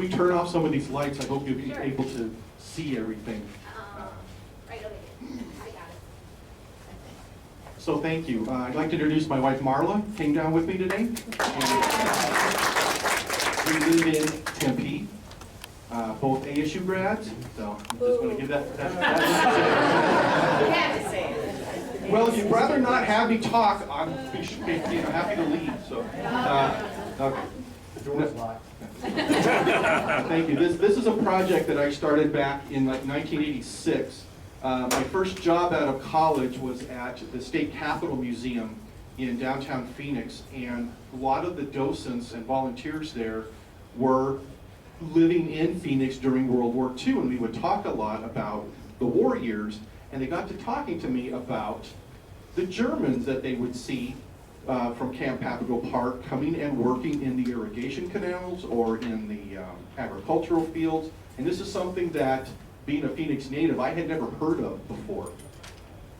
we turn off some of these lights, I hope you'll be Sure. able to see everything. Right over here. I got it. So thank you. I'd like to introduce my wife Marla, came down with me today. We live in Tempe, both ASU grads, so I'm just going to give that. You have to say it. Well, if you'd rather not have me talk, I'm happy to leave. So, okay. The door's locked. Thank you. This is a project that I started back in like 1986. My first job out of college was at the State Capitol Museum in downtown Phoenix, and a lot of the docents and volunteers there were living in Phoenix during World War II, and we would talk a lot about the war years, and they got to talking to me about the Germans that they would see from Camp Papago Park coming and working in the irrigation canals or in the agricultural fields. And this is something that, being a Phoenix native, I had never heard of before.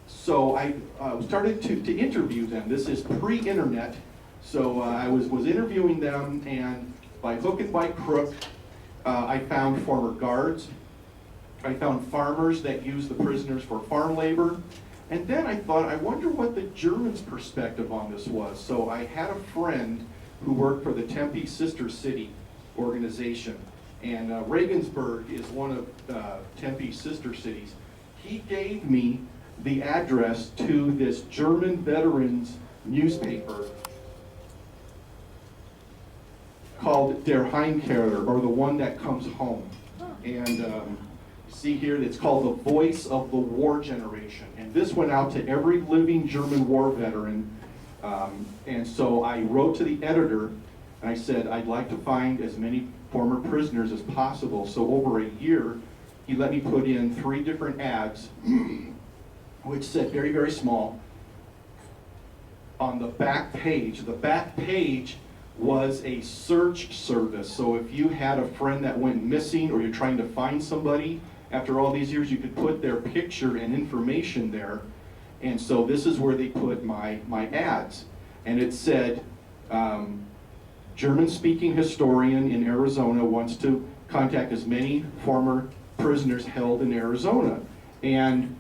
So I started to interview them. This is pre-internet, so I was interviewing them, and by hook and by crook, I found former guards. I found farmers that used the prisoners for farm labor. And then I thought, I wonder what the Germans' perspective on this was. So I had a friend who worked for the Tempe Sister City organization. And Regensburg is one of Tempe's sister cities. He gave me the address to this German veterans newspaper called Der Heimkehrer, or the one that comes home. And see here, it's called The Voice of the War Generation. And this went out to every living German war veteran. And so I wrote to the editor, and I said, I'd like to find as many former prisoners as possible. So over a year, he let me put in 3 different ads, which said very, very small, on the back page. The back page was a search service. So if you had a friend that went missing, or you're trying to find somebody, after all these years, you could put their picture and information there. And so this is where they put my ads. And it said, German-speaking historian in Arizona wants to contact as many former prisoners held in Arizona. And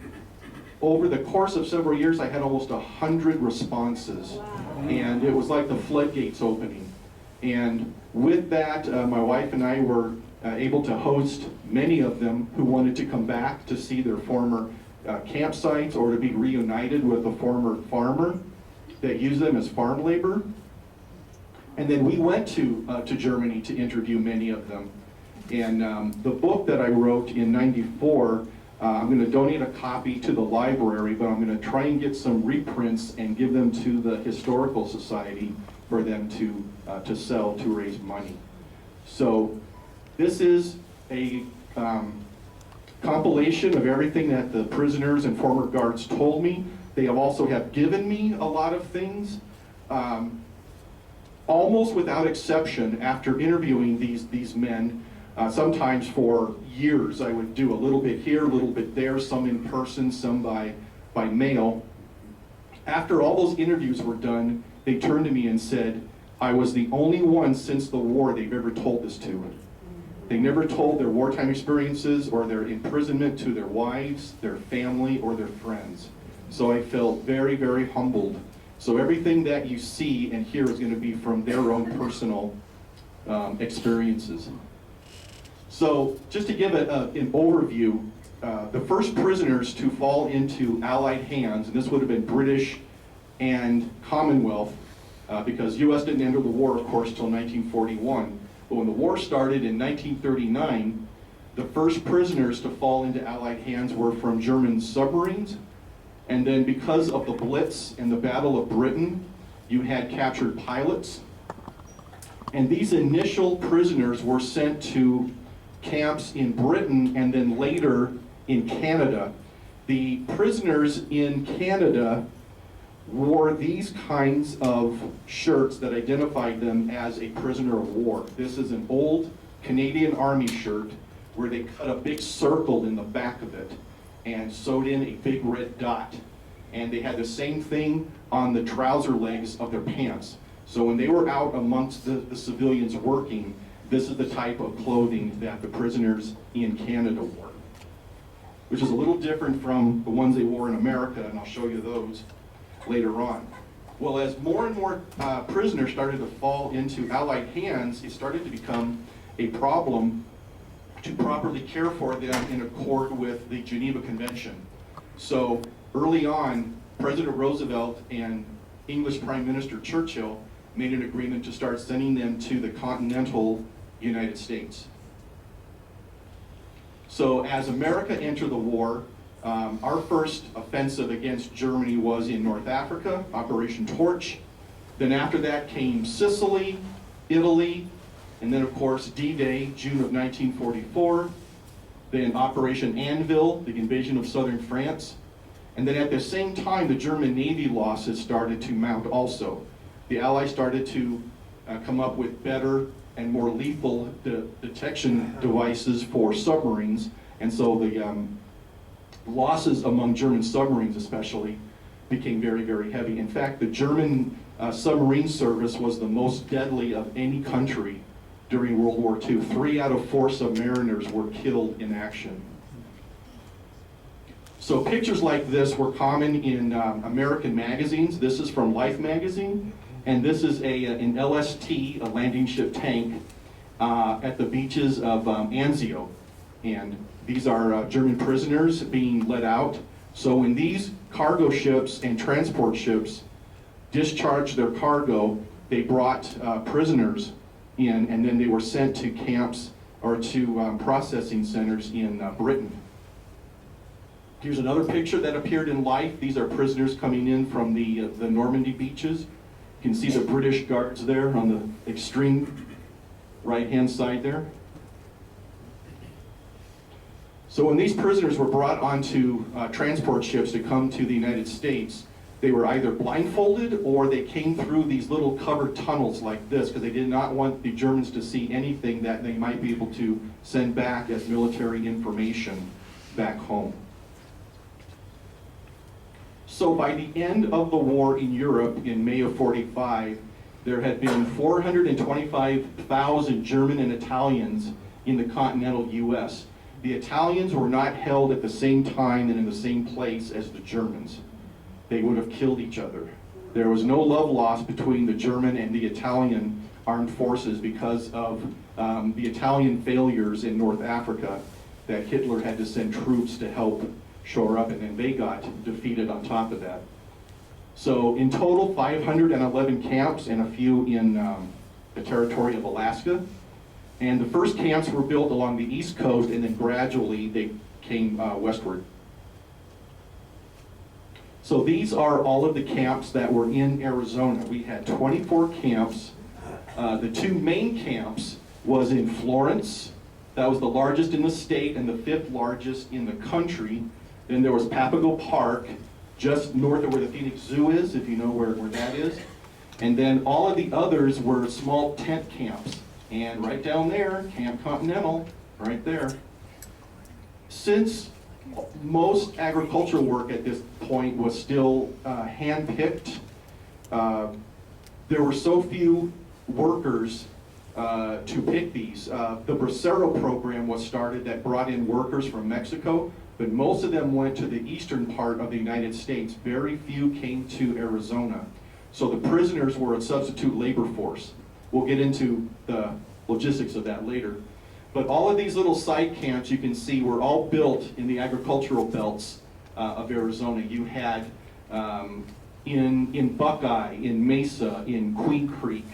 over the course of several years, I had almost 100 responses. Wow. And it was like the floodgates opening. And with that, my wife and I were able to host many of them who wanted to come back to see their former campsites, or to be reunited with a former farmer that used them as farm labor. And then we went to Germany to interview many of them. And the book that I wrote in '94, I'm going to donate a copy to the library, but I'm going to try and get some reprints and give them to the Historical Society for them to sell to raise money. So this is a compilation of everything that the prisoners and former guards told me. They have also given me a lot of things. Almost without exception, after interviewing these men, sometimes for years, I would do a little bit here, a little bit there, some in person, some by mail. After all those interviews were done, they turned to me and said, I was the only one since the war they've ever told this to. They never told their wartime experiences or their imprisonment to their wives, their family, or their friends. So I felt very, very humbled. So everything that you see and hear is going to be from their own personal experiences. So just to give an overview, the first prisoners to fall into Allied hands, and this would have been British and Commonwealth, because U.S. didn't enter the war, of course, until 1941. But when the war started in 1939, the first prisoners to fall into Allied hands were from German submarines. And then because of the Blitz and the Battle of Britain, you had captured pilots. And these initial prisoners were sent to camps in Britain and then later in Canada. The prisoners in Canada wore these kinds of shirts that identified them as a prisoner of war. This is an old Canadian Army shirt where they cut a big circle in the back of it and sewed in a big red dot. And they had the same thing on the trouser legs of their pants. So when they were out amongst the civilians working, This is the type of clothing that the prisoners in Canada wore, which is a little different from the ones they wore in America, and I'll show you those later on. Well, as more and more prisoners started to fall into Allied hands, it started to become a problem to properly care for them in accord with the Geneva Convention. So early on, President Roosevelt and English Prime Minister Churchill made an agreement to start sending them to the continental United States. So as America entered the war, our first offensive against Germany was in North Africa, Operation Torch. Then after that came Sicily, Italy, and then of course D-Day, June of 1944. Then Operation Anvil, the invasion of southern France. And then at the same time, the German Navy losses started to mount also. The Allies started to come up with better and more lethal detection devices for submarines. And so the losses among German submarines especially became very, very heavy. In fact, the German submarine service was the most deadly of any country during World War II. 3 out of 4 submariners were killed in action. So pictures like this were common in American magazines. This is from Life magazine, and this is an LST, a landing ship tank, at the beaches of Anzio. And these are German prisoners being let out. So when these cargo ships and transport ships discharged their cargo, they brought prisoners in, and then they were sent to camps or to processing centers in Britain. Here's another picture that appeared in Life. These are prisoners coming in from the Normandy beaches. You can see the British guards there on the extreme right-hand side there. So when these prisoners were brought onto transport ships to come to the United States, they were either blindfolded or they came through these little covered tunnels like this because they did not want the Germans to see anything that they might be able to send back as military information back home. So by the end of the war in Europe in May of '45, there had been 425,000 German and Italians in the continental US. The Italians were not held at the same time and in the same place as the Germans. They would have killed each other. There was no love lost between the German and the Italian armed forces because of the Italian failures in North Africa that Hitler had to send troops to help shore up, and then they got defeated on top of that. So in total, 511 camps and a few in the territory of Alaska. And the first camps were built along the East Coast, and then gradually they came westward. So these are all of the camps that were in Arizona. We had 24 camps. The 2 main camps was in Florence. That was the largest in the state and the 5th largest in the country. Then there was Papago Park, just north of where the Phoenix Zoo is, if you know where that is. And then all of the others were small tent camps. And right down there, Camp Continental, right there. Since most agricultural work at this point was still hand-picked, there were so few workers to pick these. The Bracero program was started that brought in workers from Mexico, but most of them went to the eastern part of the United States. Very few came to Arizona. So the prisoners were a substitute labor force. We'll get into the logistics of that later. But all of these little side camps you can see were all built in the agricultural belts of Arizona. You had in Buckeye, in Mesa, in Queen Creek,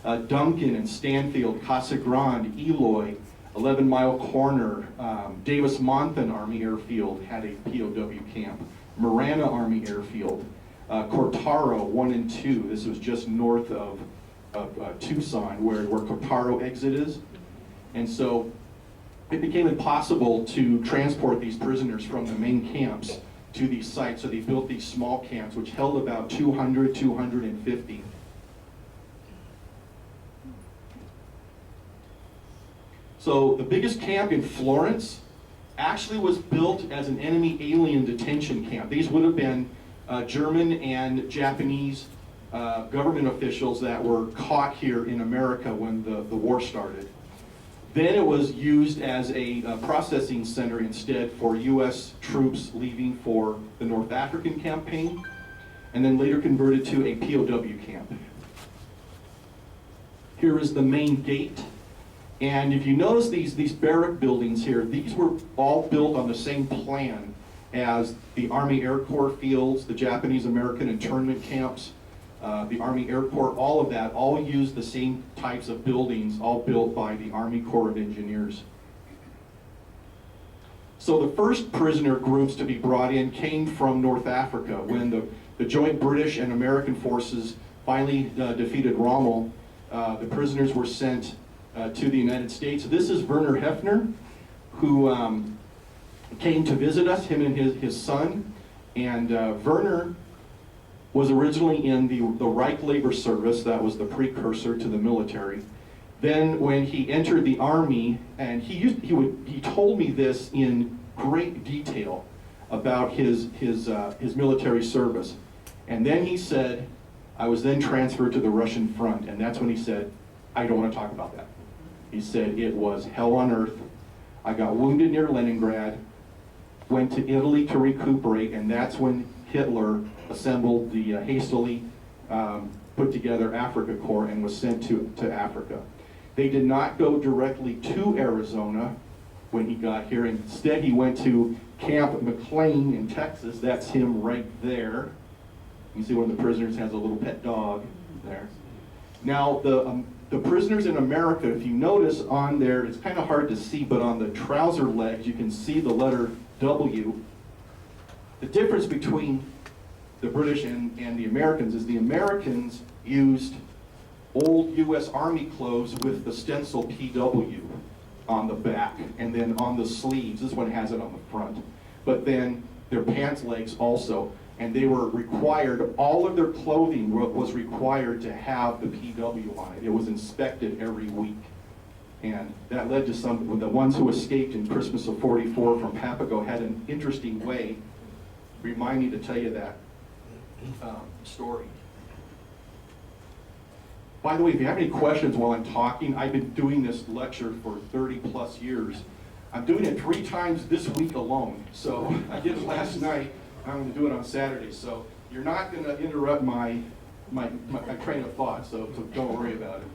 Duncan and Stanfield, Casa Grande, Eloy, 11 Mile Corner, Davis-Monthan Army Airfield had a POW camp, Marana Army Airfield, Cortaro 1 and 2. This was just north of Tucson, where Cortaro exit is. And so it became impossible to transport these prisoners from the main camps to these sites, so they built these small camps, which held about 200, 250. So the biggest camp in Florence actually was built as an enemy alien detention camp. These would have been German and Japanese government officials that were caught here in America when the war started. Then it was used as a processing center instead for U.S. troops leaving for the North African campaign, and then later converted to a POW camp. Here is the main gate. And if you notice these barrack buildings here, these were all built on the same plan as the Army Air Corps fields, the Japanese-American internment camps, the Army Air Corps, all of that, all used the same types of buildings, all built by the Army Corps of Engineers. So the first prisoner groups to be brought in came from North Africa. When the joint British and American forces finally defeated Rommel, the prisoners were sent to the United States. This is Werner Hefner, who came to visit us, him and his son. And Werner was originally in the Reich Labor Service, that was the precursor to the military. Then when he entered the Army, and he told me this in great detail about his military service. And then he said, I was then transferred to the Russian front, and that's when he said, I don't want to talk about that. He said, it was hell on earth. I got wounded near Leningrad, went to Italy to recuperate, and that's when Hitler assembled the hastily put together Africa Corps and was sent to Africa. They did not go directly to Arizona when he got here. Instead, he went to Camp McLean in Texas. That's him right there. You see one of the prisoners has a little pet dog there. Now, the prisoners in America, if you notice on there, it's kind of hard to see, but on the trouser legs, you can see the letter W. The difference between the British and the Americans is the Americans used old U.S. Army clothes with the stencil PW on the back, and then on the sleeves. This one has it on the front. But then their pants legs also. And they were required, all of their clothing was required to have the PW on it. It was inspected every week. And that led to the ones who escaped in Christmas of '44 from Papago had an interesting way, remind me to tell you that story. By the way, if you have any questions while I'm talking, I've been doing this lecture for 30 plus years. I'm doing it 3 times this week alone. So I did it last night. I'm going to do it on Saturday, so you're not going to interrupt my train of thought, so don't worry about it.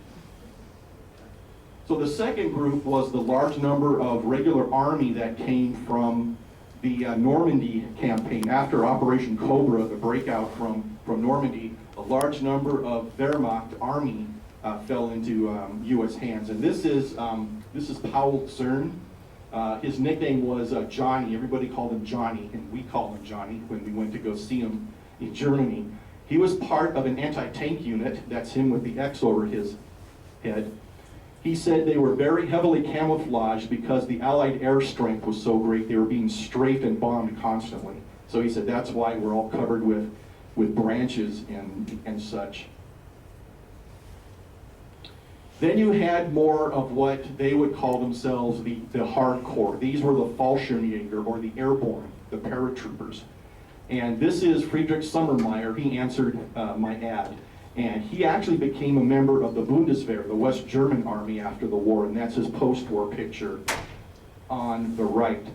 So the second group was the large number of regular Army that came from the Normandy campaign. After Operation Cobra, the breakout from Normandy, a large number of Wehrmacht Army fell into U.S. hands. And this is Paul Cern. His nickname was Johnny. Everybody called him Johnny, and we called him Johnny when we went to go see him in Germany. He was part of an anti-tank unit. That's him with the X over his head. He said they were very heavily camouflaged because the Allied air strength was so great. They were being strafed and bombed constantly. So he said that's why we're all covered with branches and such. Then you had more of what they would call themselves the hardcore. These were the Fallschirmjäger, or the airborne, the paratroopers. And this is Friedrich Sommermeyer. He answered my ad. And he actually became a member of the Bundeswehr, the West German army after the war, and that's his post-war picture on the right.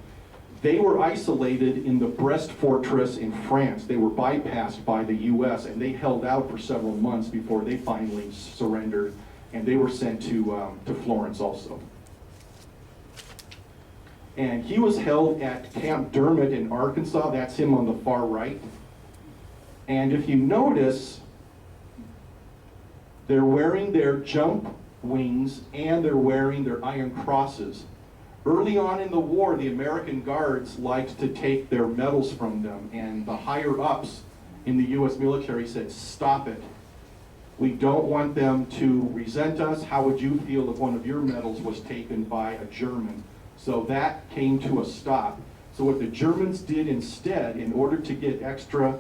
They were isolated in the Brest fortress in France. They were bypassed by the US, and they held out for several months before they finally surrendered. And they were sent to Florence also. And he was held at Camp Dermot in Arkansas. That's him on the far right. And if you notice, they're wearing their jump wings and they're wearing their iron crosses. Early on in the war, the American guards liked to take their medals from them, and the higher ups in the US military said, stop it. We don't want them to resent us. How would you feel if one of your medals was taken by a German? So that came to a stop. So what the Germans did instead, in order to get extra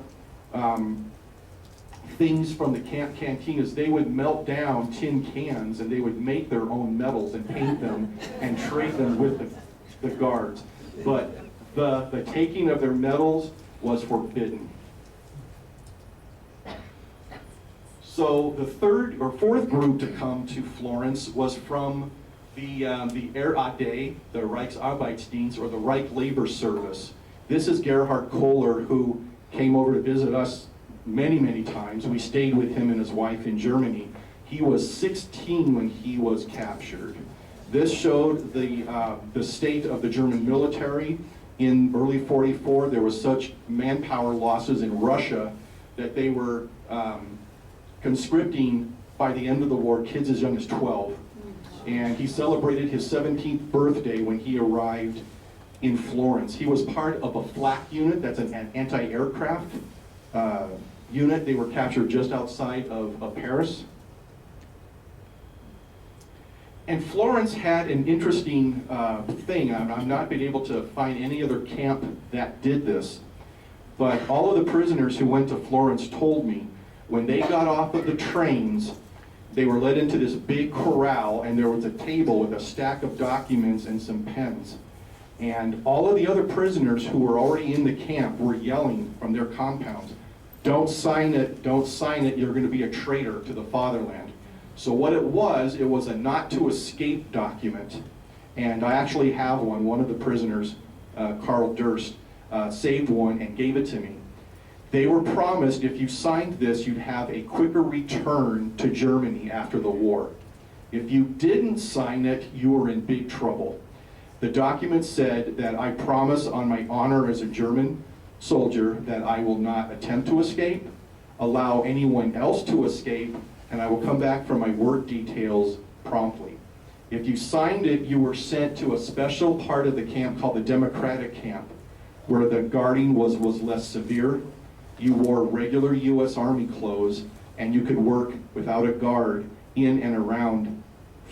things from the camp cantinas, they would melt down tin cans and they would make their own medals and paint them and trade them with the guards. But the taking of their medals was forbidden. So the third or fourth group to come to Florence was from the RAD, the Reichsarbeitsdienst, or the Reich Labor Service. This is Gerhard Kohler, who came over to visit us many, many times. We stayed with him and his wife in Germany. He was 16 when he was captured. This showed the state of the German military. In early '44, there was such manpower losses in Russia that they were conscripting, by the end of the war, kids as young as 12. And he celebrated his 17th birthday when he arrived in Florence. He was part of a flak unit, that's an anti-aircraft unit. They were captured just outside of Paris. And Florence had an interesting thing. I've not been able to find any other camp that did this, but all of the prisoners who went to Florence told me when they got off of the trains, they were led into this big corral, and there was a table with a stack of documents and some pens. And all of the other prisoners who were already in the camp were yelling from their compounds, "Don't sign it, don't sign it, you're going to be a traitor to the fatherland." So what it was a not to escape document. And I actually have one. One of the prisoners, Carl Durst, saved one and gave it to me. They were promised if you signed this, you'd have a quicker return to Germany after the war. If you didn't sign it, you were in big trouble. The document said that I promise on my honor as a German soldier that I will not attempt to escape, allow anyone else to escape, and I will come back for my work details promptly. If you signed it, you were sent to a special part of the camp called the Democratic Camp, where the guarding was less severe. You wore regular U.S. Army clothes, and you could work without a guard in and around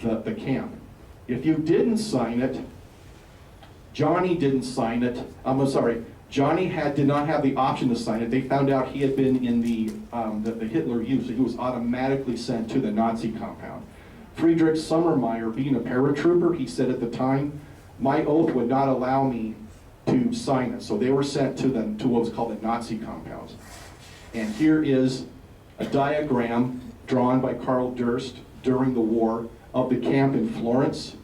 the camp. If you didn't sign it, Johnny didn't sign it. I'm sorry, Johnny did not have the option to sign it. They found out he had been in the Hitler Youth, so he was automatically sent to the Nazi compound. Friedrich Sommermeyer, being a paratrooper, he said at the time, my oath would not allow me to sign it. So they were sent to what was called the Nazi compounds. And here is a diagram drawn by Carl Durst during the war of the camp in Florence.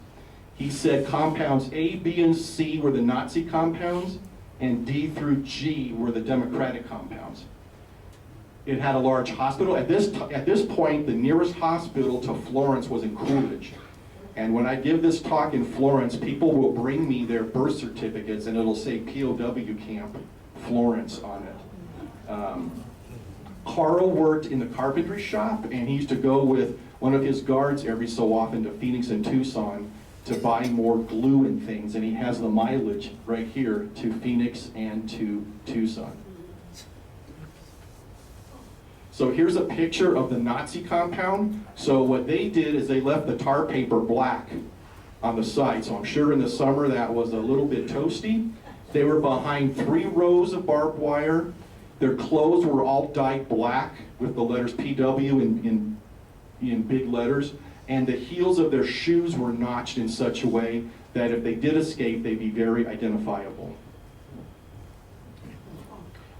He said compounds A, B, and C were the Nazi compounds, and D through G were the Democratic compounds. It had a large hospital. At this point, the nearest hospital to Florence was in Coolidge. And when I give this talk in Florence, people will bring me their birth certificates, and it'll say POW Camp Florence on it. Carl worked in the carpentry shop, and he used to go with one of his guards every so often to Phoenix and Tucson to buy more glue and things, and he has the mileage right here to Phoenix and to Tucson. So here's a picture of the Nazi compound. So what they did is they left the tar paper black on the side. So I'm sure in the summer that was a little bit toasty. They were behind 3 rows of barbed wire. Their clothes were all dyed black with the letters PW in big letters. And the heels of their shoes were notched in such a way that if they did escape, they'd be very identifiable.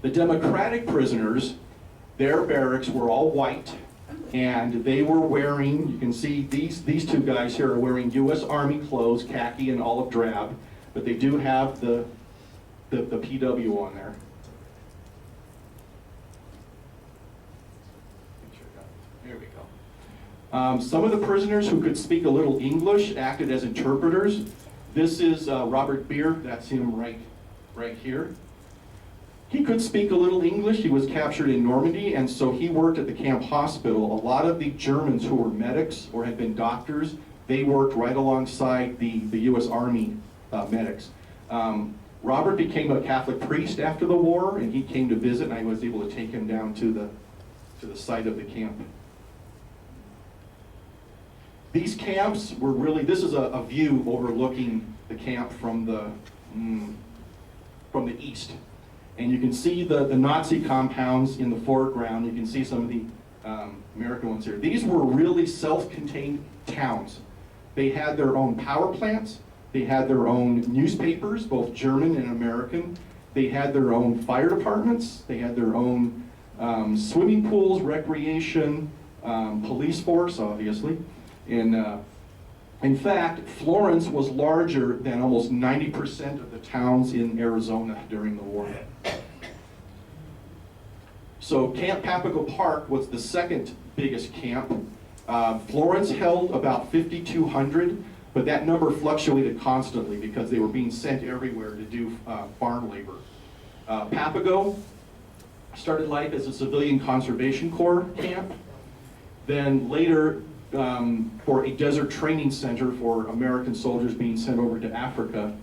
The Democratic prisoners, their barracks were all white, and they were wearing, you can see these two guys here are wearing U.S. Army clothes, khaki and olive drab, but they do have the PW on there. There we go. Some of the prisoners who could speak a little English acted as interpreters. This is Robert Beer, that's him right here. He could speak a little English. He was captured in Normandy, and so he worked at the camp hospital. A lot of the Germans who were medics or had been doctors, they worked right alongside the U.S. Army medics. Robert became a Catholic priest after the war, and he came to visit, and I was able to take him down to the site of the camp. These camps were really, this is a view overlooking the camp from the east. And you can see the Nazi compounds in the foreground. You can see some of the American ones here. These were really self-contained towns. They had their own power plants. They had their own newspapers, both German and American. They had their own fire departments. They had their own swimming pools, recreation, police force, obviously. And In fact, Florence was larger than almost 90% of the towns in Arizona during the war. So Camp Papago Park was the second biggest camp. Florence held about 5,200, but that number fluctuated constantly because they were being sent everywhere to do farm labor. Papago started life as a civilian conservation corps camp, then later for a desert training center for American soldiers being sent over to Africa,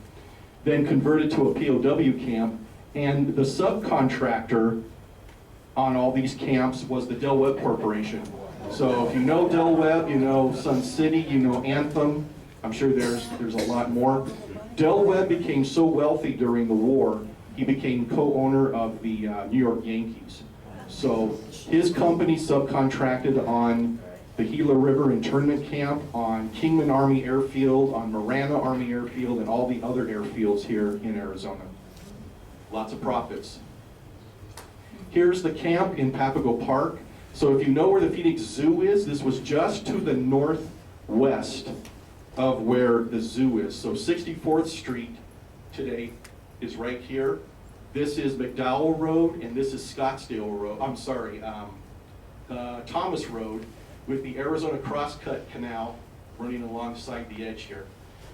then converted to a POW camp, and the subcontractor on all these camps was the Del Webb Corporation. So if you know Del Webb, you know Sun City, you know Anthem. I'm sure there's a lot more. Del Webb became so wealthy during the war, he became co-owner of the New York Yankees. So his company subcontracted on the Gila River internment camp, on Kingman Army Airfield, on Marana Army Airfield, and all the other airfields here in Arizona. Lots of profits. Here's the camp in Papago Park. So if you know where the Phoenix Zoo is, this was just to the northwest of where the zoo is. So 64th Street today is right here. This is McDowell Road, and this is Scottsdale Road. I'm sorry, Thomas Road, with the Arizona Crosscut Canal running alongside the edge here.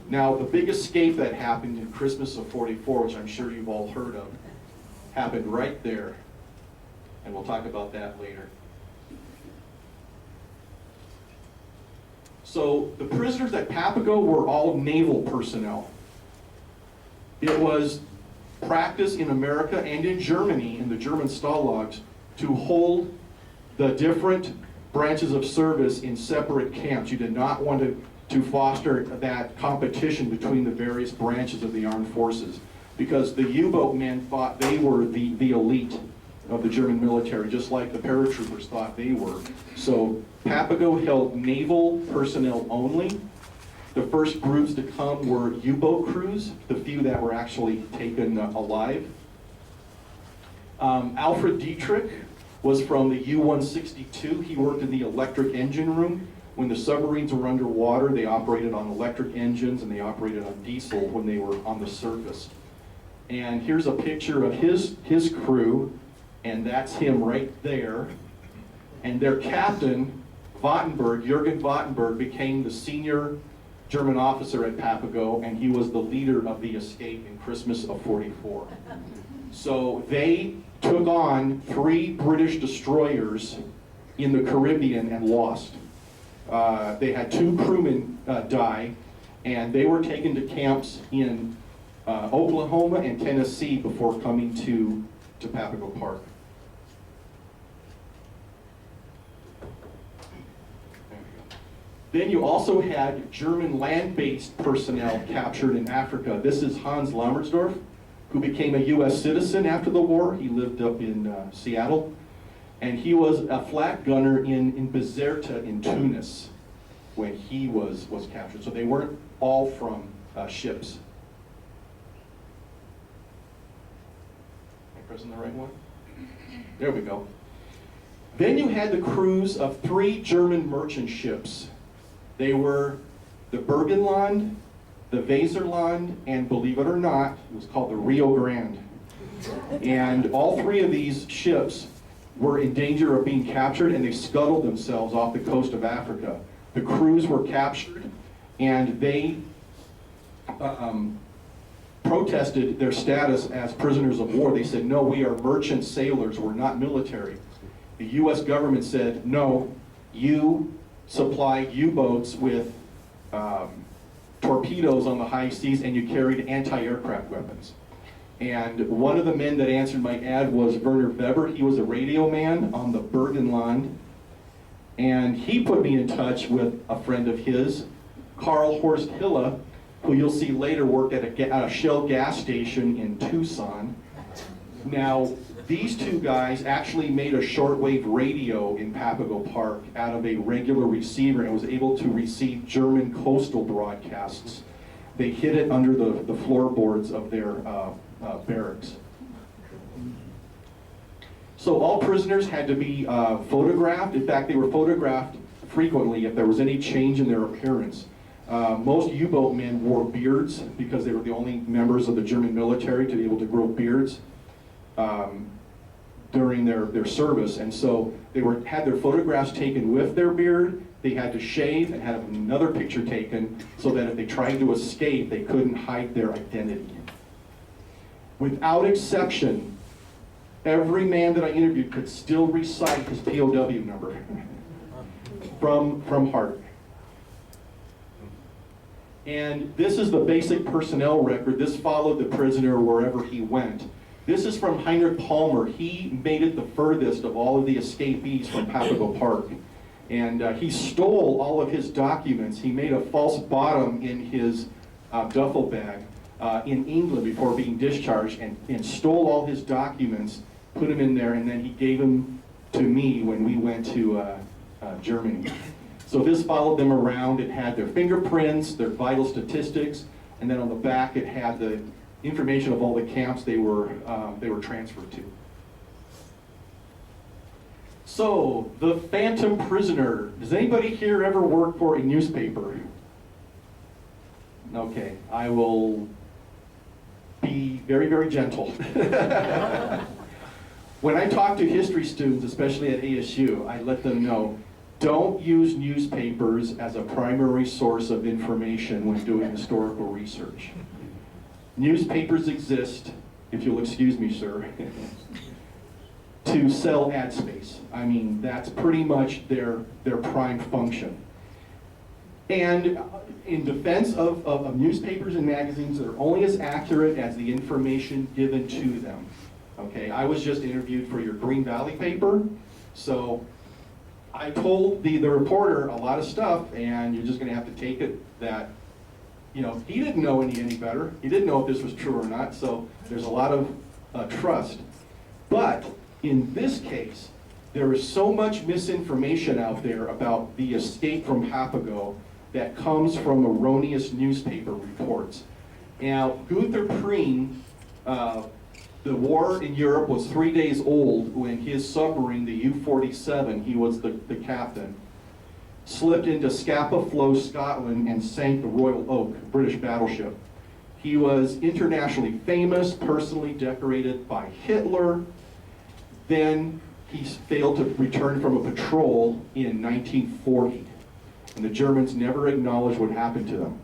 Now, the big escape that happened in Christmas of '44, which I'm sure you've all heard of, happened right there. And we'll talk about that later. So the prisoners at Papago were all naval personnel. It was practice in America and in Germany, in the German Stalags, to hold the different branches of service in separate camps. You did not want to foster that competition between the various branches of the armed forces, because the U-boat men thought they were the elite of the German military, just like the paratroopers thought they were. So Papago held naval personnel only. The first groups to come were U-boat crews, the few that were actually taken alive. Alfred Dietrich was from the U-162. He worked in the electric engine room. When the submarines were underwater, they operated on electric engines, and they operated on diesel when they were on the surface. And here's a picture of his crew, and that's him right there. And their captain, Jürgen Wattenberg, became the senior German officer at Papago, and he was the leader of the escape in Christmas of '44. So they took on 3 British destroyers in the Caribbean and lost. They had 2 crewmen die, and they were taken to camps in Oklahoma and Tennessee before coming to Papago Park. Then you also had German land-based personnel captured in Africa. This is Hans Lammersdorf, who became a U.S. citizen after the war. He lived up in Seattle. And he was a flat gunner in Bizerta in Tunis when he was captured. So they weren't all from ships. Am I pressing the right one? There we go. Then you had the crews of 3 German merchant ships. They were the Burgenland, the Weserland, and believe it or not, it was called the Rio Grande. And all 3 of these ships were in danger of being captured, and they scuttled themselves off the coast of Africa. The crews were captured, and they protested their status as prisoners of war. They said, no, we are merchant sailors, we're not military. The U.S. government said, no, you supply U-boats with torpedoes on the high seas, and you carried anti-aircraft weapons. And one of the men that answered my ad was Werner Weber. He was a radio man on the Burgenland, and he put me in touch with a friend of his, Karl Horst Hille, who you'll see later worked at a Shell gas station in Tucson. Now, these 2 guys actually made a shortwave radio in Papago Park out of a regular receiver, and was able to receive German coastal broadcasts. They hid it under the floorboards of their barracks. So all prisoners had to be photographed. In fact, they were photographed frequently if there was any change in their appearance. Most U-boat men wore beards because they were the only members of the German military to be able to grow beards during their service. And so they had their photographs taken with their beard. They had to shave and have another picture taken so that if they tried to escape, they couldn't hide their identity. Without exception, every man that I interviewed could still recite his POW number from heart. And this is the basic personnel record. This followed the prisoner wherever he went. This is from Heinrich Palmer. He made it the furthest of all of the escapees from Papago Park. And he stole all of his documents. He made a false bottom in his duffel bag in England before being discharged and stole all his documents, put them in there, and then he gave them to me when we went to Germany. So this followed them around. It had their fingerprints, their vital statistics, and then on the back it had the information of all the camps they were transferred to. So, the phantom prisoner. Does anybody here ever work for a newspaper? Okay, I will be very, very gentle. When I talk to history students, especially at ASU, I let them know, don't use newspapers as a primary source of information when doing historical research. Newspapers exist, if you'll excuse me, sir, to sell ad space. I mean, that's pretty much their prime function. And in defense of newspapers and magazines, they're only as accurate as the information given to them. Okay, I was just interviewed for your Green Valley paper, so I told the reporter a lot of stuff, and you're just going to have to take it that, you know, he didn't know any better. He didn't know if this was true or not, so there's a lot of trust. But in this case, there is so much misinformation out there about the escape from Papago that comes from erroneous newspaper reports. Now, Gunther Preen, the war in Europe was 3 days old when his submarine, the U-47, he was the captain, slipped into Scapa Flow, Scotland, and sank the Royal Oak, British battleship. He was internationally famous, personally decorated by Hitler. Then he failed to return from a patrol in 1940, and the Germans never acknowledged what happened to them.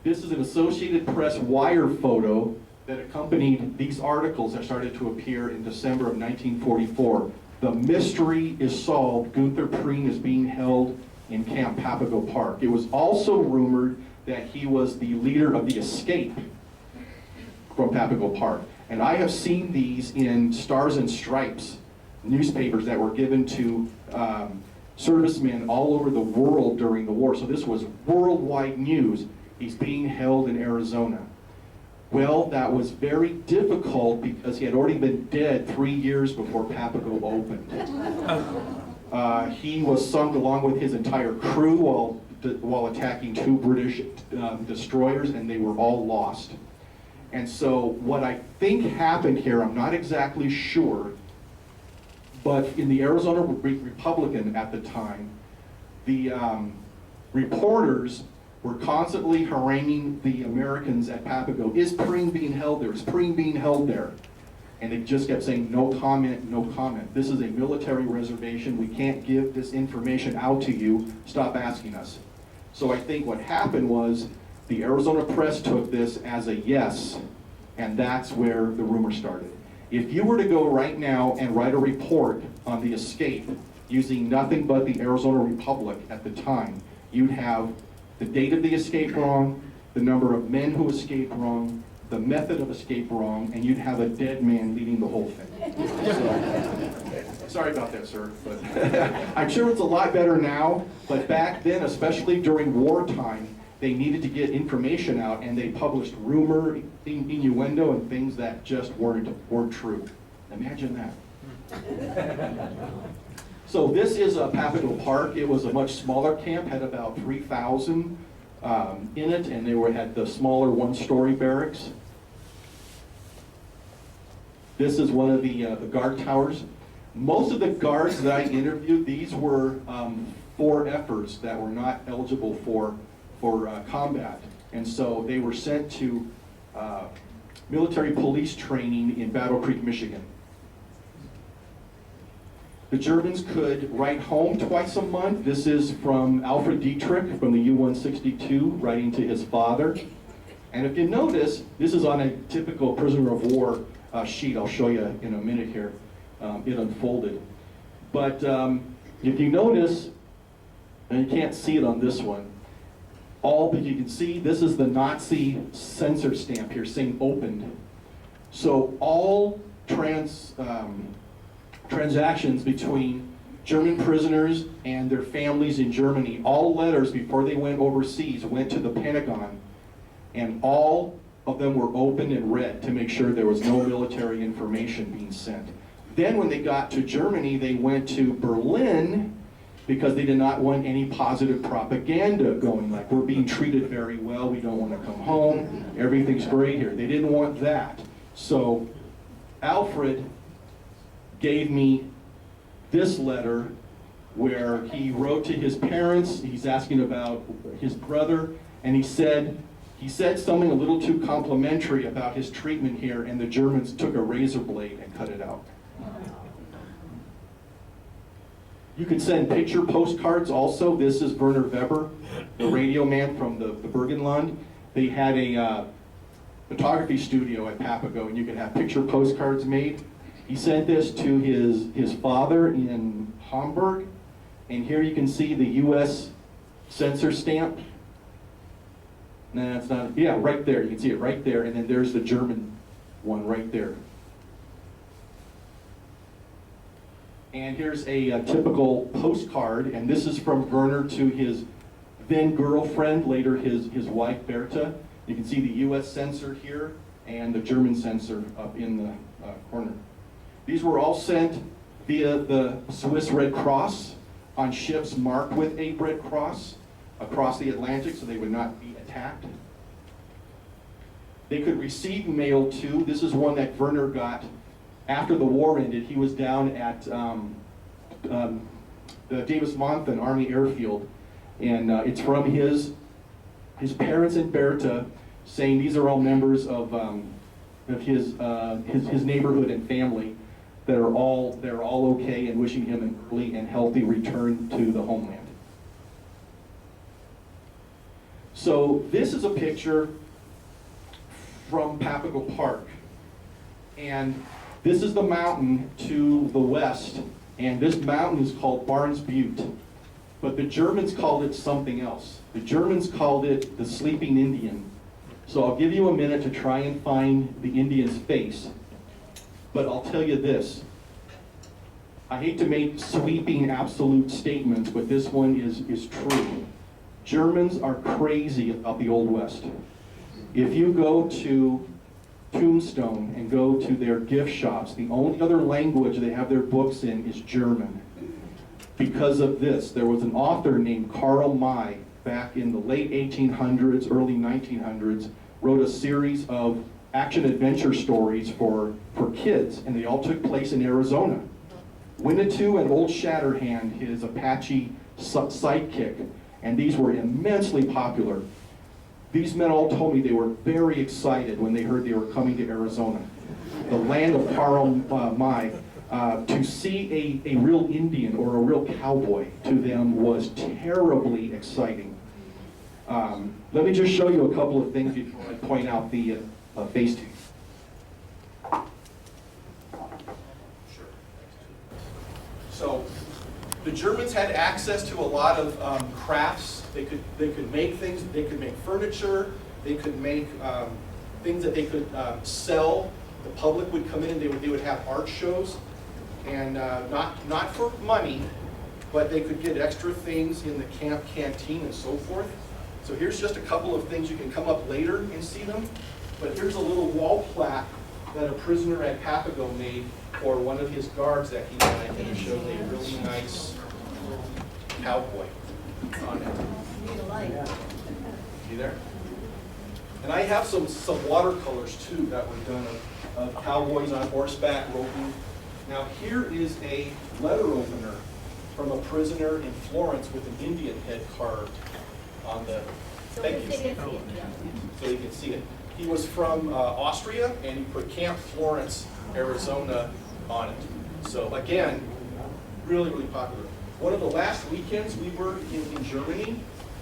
This is an Associated Press wire photo that accompanied these articles that started to appear in December of 1944. The mystery is solved. Gunther Preen is being held in Camp Papago Park. It was also rumored that he was the leader of the escape from Papago Park. And I have seen these in Stars and Stripes newspapers that were given to servicemen all over the world during the war. So this was worldwide news. He's being held in Arizona. Well, that was very difficult because he had already been dead 3 years before Papago opened. He was sunk along with his entire crew while attacking 2 British destroyers, and they were all lost. And so what I think happened here, I'm not exactly sure, but in the Arizona Republican at the time, the reporters were constantly haranguing the Americans at Papago. Is Preen being held there? Is Preen being held there? And they just kept saying, no comment, no comment. This is a military reservation. We can't give this information out to you. Stop asking us. So I think what happened was the Arizona Press took this as a yes, and that's where the rumor started. If you were to go right now and write a report on the escape using nothing but the Arizona Republic at the time, you'd have the date of the escape wrong, the number of men who escaped wrong, the method of escape wrong, and you'd have a dead man leading the whole thing. So, sorry about that, sir, but I'm sure it's a lot better now, but back then, especially during wartime, they needed to get information out, and they published rumor, innuendo, and things that just weren't true. Imagine that. So this is Papago Park. It was a much smaller camp, had about 3,000 in it, and they had the smaller one-story barracks. This is one of the guard towers. Most of the guards that I interviewed, these were 4Fers that were not eligible for combat. And so they were sent to military police training in Battle Creek, Michigan. The Germans could write home twice a month. This is from Alfred Dietrich from the U-162 writing to his father. And if you notice, this is on a typical prisoner of war sheet. I'll show you in a minute here. It unfolded. But if you notice, and you can't see it on this one, but you can see this is the Nazi censor stamp here saying opened. So all transactions between German prisoners and their families in Germany, all letters before they went overseas went to the Pentagon, and all of them were opened and read to make sure there was no military information being sent. Then when they got to Germany, they went to Berlin because they did not want any positive propaganda going, like we're being treated very well, we don't want to come home, everything's great here. They didn't want that. So Alfred gave me this letter where he wrote to his parents. He's asking about his brother, and he said something a little too complimentary about his treatment here, and the Germans took a razor blade and cut it out. You can send picture postcards also. This is Werner Weber, the radio man from the Burgenland. They had a photography studio at Papago, and you could have picture postcards made. He sent this to his father in Hamburg, and here you can see the U.S. censor stamp. No, that's not, yeah, right there, you can see it right there, and then there's the German one right there. And here's a typical postcard, and this is from Werner to his then girlfriend, later his wife Bertha. You can see the U.S. censor here, and the German censor up in the corner. These were all sent via the Swiss Red Cross on ships marked with a Red Cross across the Atlantic so they would not be attacked. They could receive mail too. This is one that Werner got after the war ended. He was down at the Davis-Monthan Army Airfield, and it's from his parents and Bertha saying these are all members of his neighborhood and family that are all okay and wishing him an early and healthy return to the homeland. So this is a picture from Papago Park, and this is the mountain to the west, and this mountain is called Barnes Butte, but the Germans called it something else. The Germans called it the Sleeping Indian. So I'll give you a minute to try and find the Indian's face. But I'll tell you this, I hate to make sweeping absolute statements, but this one is true. Germans are crazy about the Old West. If you go to Tombstone and go to their gift shops, the only other language they have their books in is German. Because of this, there was an author named Karl May back in the late 1800s, early 1900s, wrote a series of action-adventure stories for kids, and they all took place in Arizona. Winnetou and Old Shatterhand, his Apache sidekick, and these were immensely popular. These men all told me they were very excited when they heard they were coming to Arizona, the land of Karl May. To see a real Indian or a real cowboy to them was terribly exciting. Let me just show you a couple of things before I point out the face to you. So the Germans had access to a lot of crafts. They could make things. They could make furniture. They could make things that they could sell. The public would come in and they would have art shows, and not for money, but they could get extra things in the camp canteen and so forth. So here's just a couple of things. You can come up later and see them. But here's a little wall plaque that a prisoner at Papago made for one of his guards that he had, and it shows a really nice cowboy on it. See there? And I have some watercolors too that were done of cowboys on horseback roping. Now here is a letter opener from a prisoner in Florence with an Indian head carved. on the, So thank we you, can see it, yeah. so you can see it. He was from Austria, and he put Camp Florence, Arizona on it. So again, really, really popular. One of the last weekends we were in Germany,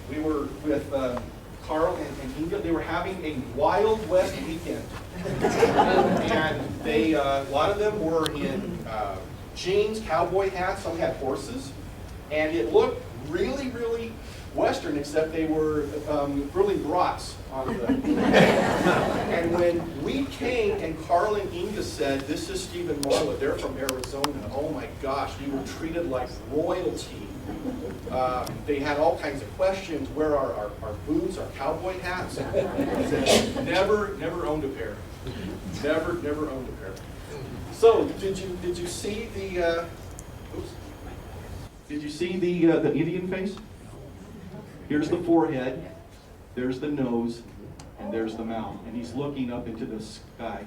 we were with Carl and Inga. They were having a Wild West weekend. And they, a lot of them were in jeans, cowboy hats, some had horses. And it looked really, really Western, except they were really brats on the. And when we came and Carl and Inga said, "This is Steve and Marla, they're from Arizona," oh my gosh, we were treated like royalty. They had all kinds of questions. Where are our boots, our cowboy hats? Never owned a pair. Never owned a pair. So did you see the? Oops. Did you see the Indian face? Here's the forehead, there's the nose, and there's the mouth. And he's looking up into the sky.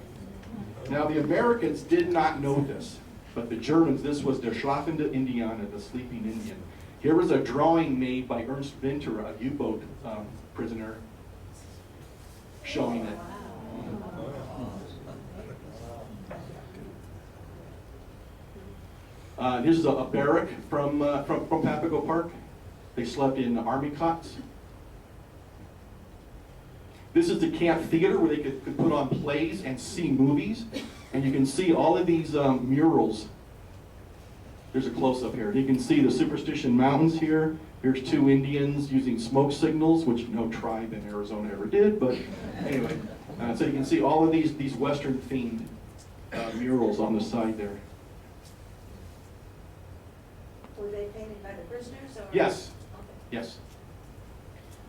Now the Americans did not know this, but the Germans, this was der Schlafende Indianer, the sleeping Indian. Here was a drawing made by Ernst Winter, a U-boat prisoner, showing it. This is a barrack from Papago Park. They slept in army cots. This is the camp theater where they could put on plays and see movies. And you can see all of these murals. There's a close-up here. You can see the Superstition Mountains here. Here's two Indians using smoke signals, which no tribe in Arizona ever did. But anyway, so you can see all of these Western-themed murals on the side there. Were they painted by the prisoners? Or? Yes. Okay. Yes.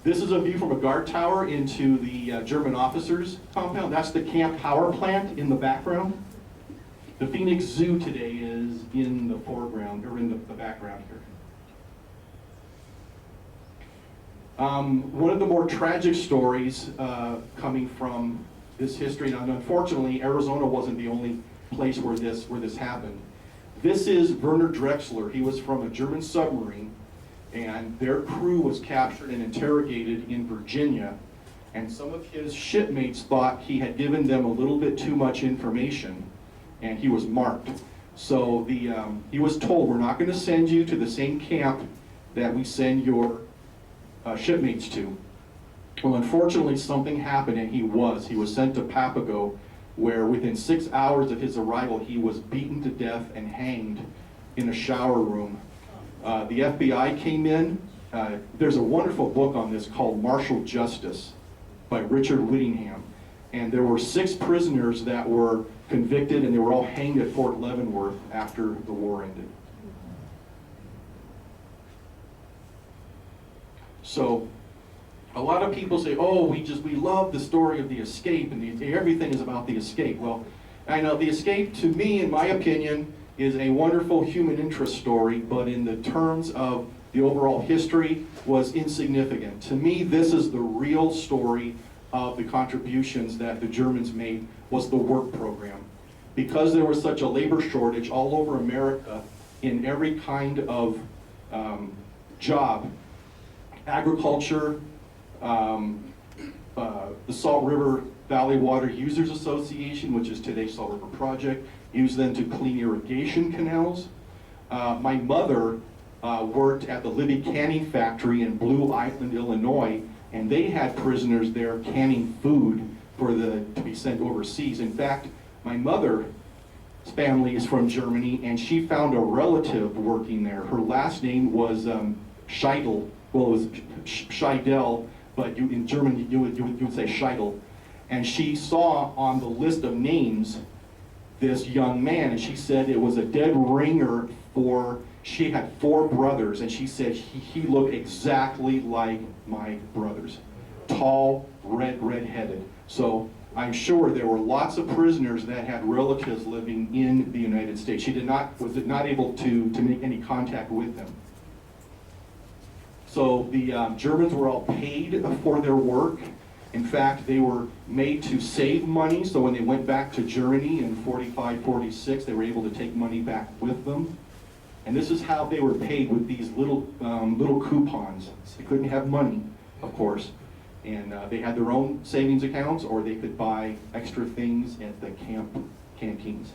This is a view from a guard tower into the German officers' compound. That's the camp power plant in the background. The Phoenix Zoo today is in the foreground, or in the background here. One of the more tragic stories coming from this history, and unfortunately Arizona wasn't the only place where this happened. This is Werner Drexler. He was from a German submarine, and their crew was captured and interrogated in Virginia, and some of his shipmates thought he had given them a little bit too much information, and he was marked. So he was told, "We're not going to send you to the same camp that we send your shipmates to." Well, unfortunately, something happened, and he was sent to Papago, where within 6 hours of his arrival, he was beaten to death and hanged in a shower room. The FBI came in. There's a wonderful book on this called Martial Justice by Richard Whittingham. And there were 6 prisoners that were convicted, and they were all hanged at Fort Leavenworth after the war ended. So a lot of people say, "Oh, we love the story of the escape, and everything is about the escape." Well, I know the escape, to me, in my opinion, is a wonderful human interest story, but in the terms of the overall history, was insignificant. To me, this is the real story of the contributions that the Germans made, was the work program. Because there was such a labor shortage all over America in every kind of job, agriculture, the Salt River Valley Water Users Association, which is today's Salt River Project, used them to clean irrigation canals. My mother worked at the Libby Canning Factory in Blue Island, Illinois, and they had prisoners there canning food to be sent overseas. In fact, my mother's family is from Germany, and she found a relative working there. Her last name was Scheidel. Well, it was Scheidel, but in German you would say Scheidel. And she saw on the list of names this young man, and she said it was a dead ringer for, she had 4 brothers, and she said he looked exactly like my brothers. Tall, red-headed. So I'm sure there were lots of prisoners that had relatives living in the United States. She was not able to make any contact with them. So the Germans were all paid for their work. In fact, they were made to save money, so when they went back to Germany in 45, 46, they were able to take money back with them. And this is how they were paid, with these little coupons. They couldn't have money. of course. And they had their own savings accounts, or they could buy extra things at the canteens.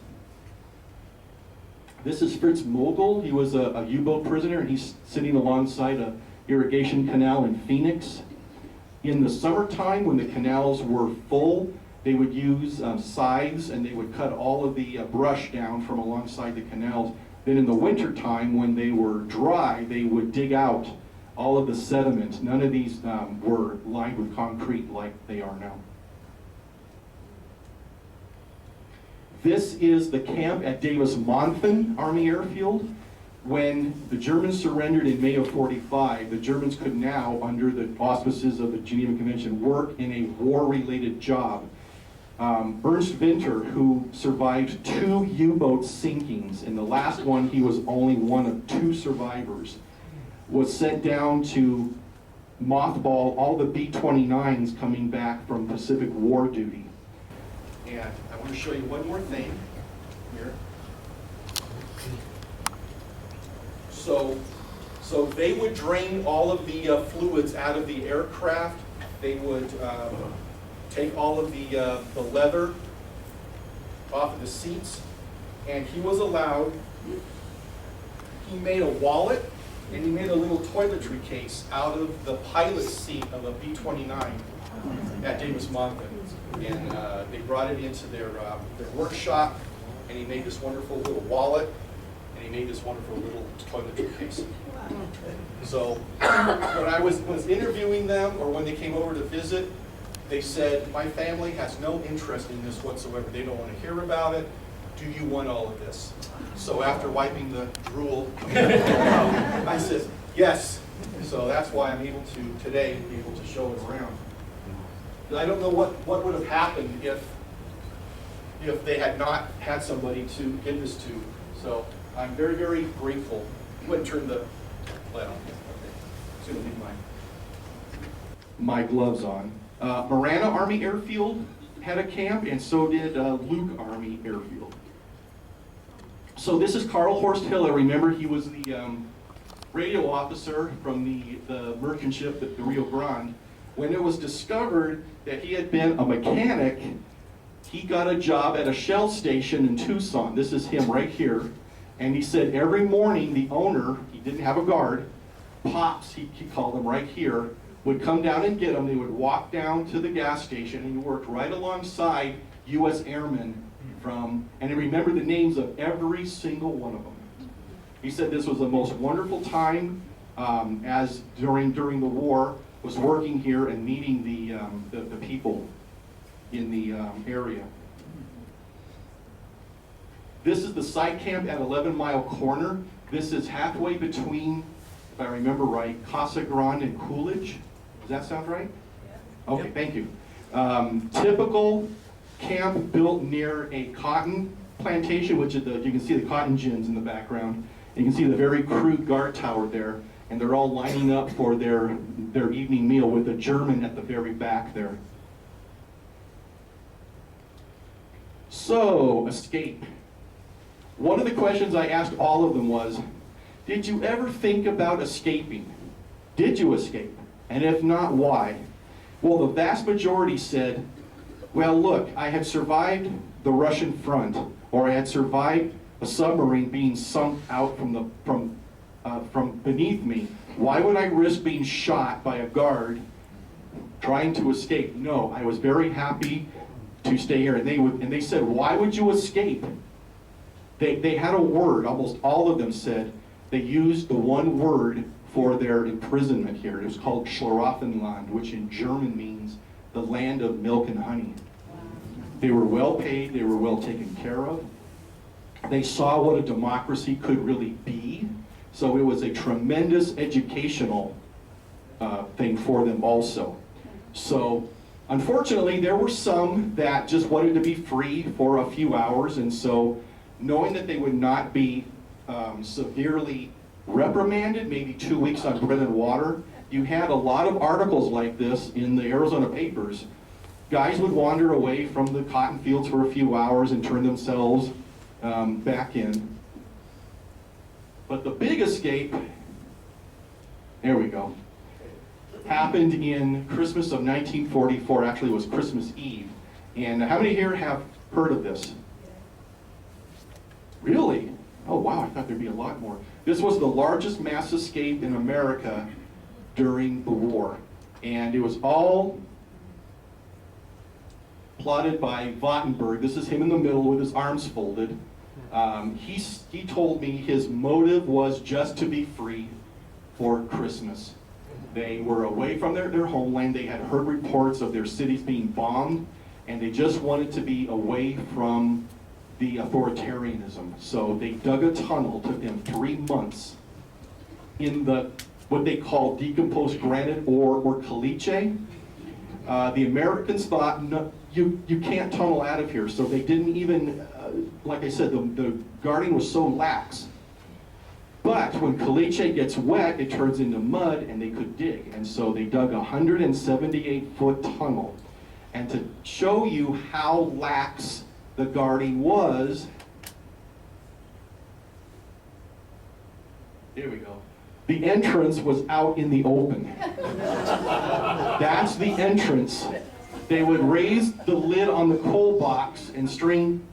This is Fritz Mogul. He was a U-boat prisoner, and he's sitting alongside a irrigation canal in Phoenix. In the summertime, when the canals were full, they would use scythes, and they would cut all of the brush down from alongside the canals. Then in the wintertime, when they were dry, they would dig out all of the sediment. None of these were lined with concrete like they are now. This is the camp at Davis-Monthan Army Airfield. When the Germans surrendered in May of '45, the Germans could now, under the auspices of the Geneva Convention, work in a war-related job. Ernst Winter, who survived 2 U-boat sinkings, and the last one he was only one of 2 survivors, was sent down to mothball all the B-29s coming back from Pacific War duty. And I want to show you one more thing here. So they would drain all of the fluids out of the aircraft. They would take all of the leather off of the seats, and he was allowed, he made a wallet, and he made a little toiletry case out of the pilot's seat of a B-29 at Davis-Monthan. And they brought it into their workshop, and he made this wonderful little wallet, and he made this wonderful little toiletry case. So when I was interviewing them, or when they came over to visit, they said, my family has no interest in this whatsoever. They don't want to hear about it. Do you want all of this? So after wiping the drool, I said, yes. So that's why I'm able to, today, be able to show it around. I don't know what would have happened if they had not had somebody to give this to. So I'm very, very grateful. Go ahead and turn the light on. Okay. Soon I'll leave my gloves on. Marana Army Airfield had a camp, and so did Luke Army Airfield. So this is Carl Horst Hiller. Remember, he was the radio officer from the merchant ship, the Rio Grande. When it was discovered that he had been a mechanic, he got a job at a Shell station in Tucson. This is him right here. And he said every morning the owner, he didn't have a guard, Pops, he called him right here, would come down and get him. They would walk down to the gas station, and he worked right alongside U.S. airmen and he remembered the names of every single one of them. He said this was the most wonderful time as during the war, was working here and meeting the people in the area. This is the site camp at 11 Mile Corner. This is halfway between, if I remember right, Casa Grande and Coolidge. Does that sound right? Yeah. Okay, thank you. Typical camp built near a cotton plantation, which is you can see the cotton gins in the background. You can see the very crude guard tower there, and they're all lining up for their evening meal with a German at the very back there. So, escape. One of the questions I asked all of them was, did you ever think about escaping? Did you escape? And if not, why? Well, the vast majority said, well, look, I had survived the Russian front, or I had survived a submarine being sunk out from beneath me. Why would I risk being shot by a guard trying to escape? No, I was very happy to stay here. And they said, why would you escape? They had a word. Almost all of them said they used the one word for their imprisonment here. It was called Schlaraffenland, which in German means the land of milk and honey. They were well paid. They were well taken care of. They saw what a democracy could really be. So it was a tremendous educational thing for them also. So unfortunately, there were some that just wanted to be free for a few hours, and so knowing that they would not be severely reprimanded, maybe 2 weeks on bread and water, you had a lot of articles like this in the Arizona papers. Guys would wander away from the cotton fields for a few hours and turn themselves back in. But the big escape, there we go. happened in Christmas of 1944. Actually, it was Christmas Eve. And how many here have heard of this? Really? Oh wow, I thought there'd be a lot more. This was the largest mass escape in America during the war. And it was all plotted by Wattenberg. This is him in the middle with his arms folded. He told me his motive was just to be free for Christmas. They were away from their homeland. They had heard reports of their cities being bombed, and they just wanted to be away from the authoritarianism. So they dug a tunnel, took them 3 months, in the what they call decomposed granite or caliche. The Americans thought, no, you can't tunnel out of here, so they didn't even, like I said, the guarding was so lax. But when caliche gets wet, it turns into mud, and they could dig. And so they dug a 178-foot tunnel. And to show you how lax the guarding was, here we go. The entrance was out in the open. That's the entrance. They would raise the lid on the coal box and string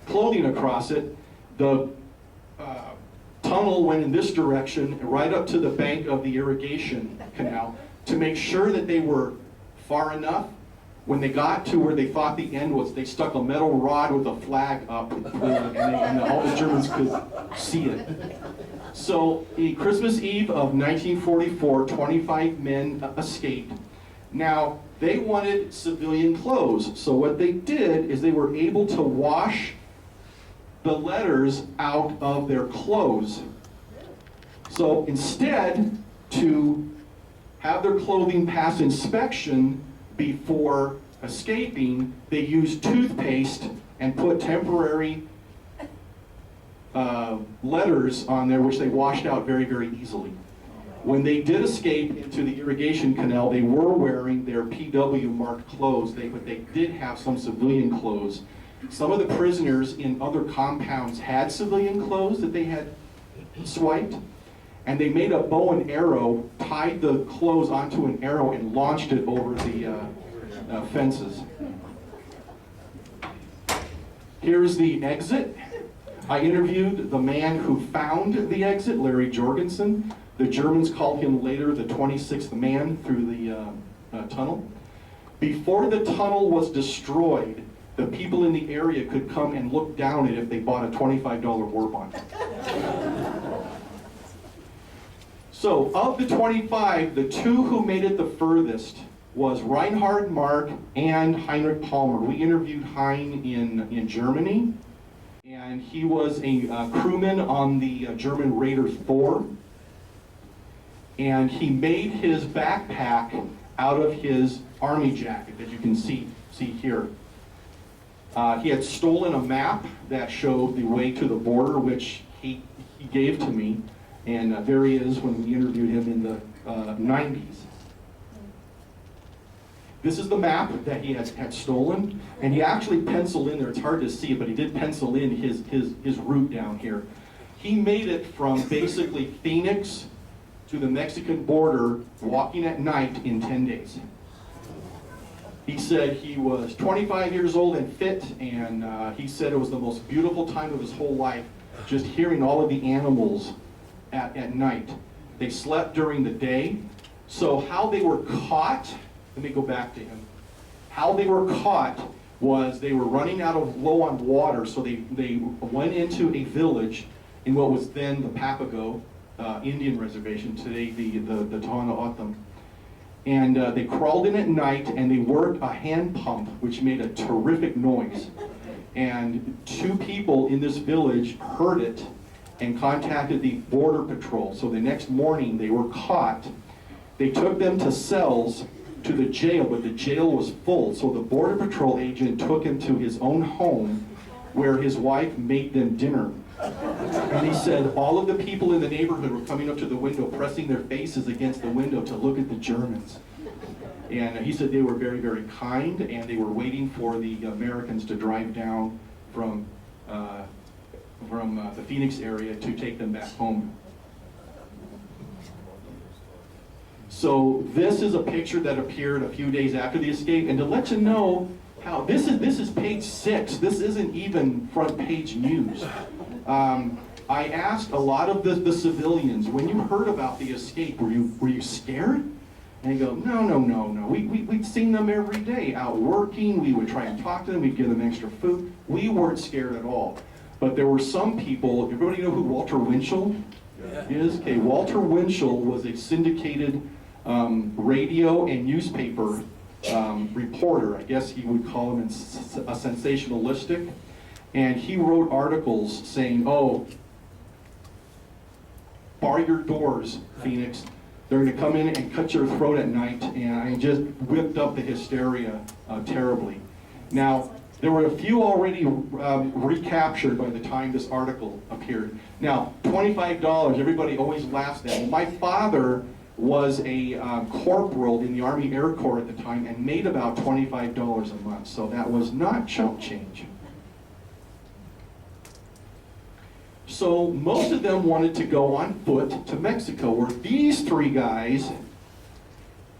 clothing across it. The tunnel went in this direction, right up to the bank of the irrigation canal, to make sure that they were far enough. When they got to where they thought the end was, they stuck a metal rod with a flag up, and all the Germans could see it. So, in Christmas Eve of 1944, 25 men escaped. Now, they wanted civilian clothes, so what they did is they were able to wash the letters out of their clothes. So instead, to have their clothing pass inspection before escaping, they used toothpaste and put temporary letters on there, which they washed out very, very easily. When they did escape into the irrigation canal, they were wearing their PW marked clothes, but they did have some civilian clothes. Some of the prisoners in other compounds had civilian clothes that they had swiped, and they made a bow and arrow, tied the clothes onto an arrow, and launched it over the fences. Here's the exit. I interviewed the man who found the exit, Larry Jorgensen. The Germans called him later the 26th man through the tunnel. Before the tunnel was destroyed, the people in the area could come and look down it if they bought a $25 war bond. So, of the 25, the 2 who made it the furthest was Reinhard Mark and Heinrich Palmer. We interviewed Hein in Germany, and he was a crewman on the German Raider Thor. And he made his backpack out of his army jacket that you can see here. He had stolen a map that showed the way to the border, which he gave to me, and there he is when we interviewed him in the 90s. This is the map that he had stolen, and he actually penciled in there, it's hard to see, but he did pencil in his route down here. He made it from basically Phoenix to the Mexican border, walking at night in 10 days. He said he was 25 years old and fit, and he said it was the most beautiful time of his whole life, just hearing all of the animals at night. They slept during the day. So how they were caught, let me go back to him. How they were caught was they were running out of low on water, so they went into a village in what was then the Papago Indian reservation, today the Tohono O'odham. And they crawled in at night, and they worked a hand pump, which made a terrific noise. And 2 people in this village heard it and contacted the border patrol. So the next morning they were caught. They took them to cells to the jail, but the jail was full. So the border patrol agent took him to his own home, where his wife made them dinner. And he said all of the people in the neighborhood were coming up to the window, pressing their faces against the window to look at the Germans. And he said they were very, very kind, and they were waiting for the Americans to drive down from the Phoenix area to take them back home. So this is a picture that appeared a few days after the escape, and to let you know how this is page 6. This isn't even front page news. I asked a lot of the civilians, when you heard about the escape, were you scared? And they go, no. We'd seen them every day out working. We would try and talk to them. We'd give them extra food. We weren't scared at all. But there were some people. Everybody know who Walter Winchell is? Okay, Walter Winchell was a syndicated radio and newspaper reporter. I guess you would call him a sensationalistic. And he wrote articles saying, oh, bar your doors, Phoenix. They're going to come in and cut your throat at night. And I just whipped up the hysteria terribly. Now, there were a few already recaptured by the time this article appeared. Now, $25, everybody always laughs at that. Well, my father was a corporal in the Army Air Corps at the time and made about $25 a month. So that was not chump change. So most of them wanted to go on foot to Mexico, where these 3 guys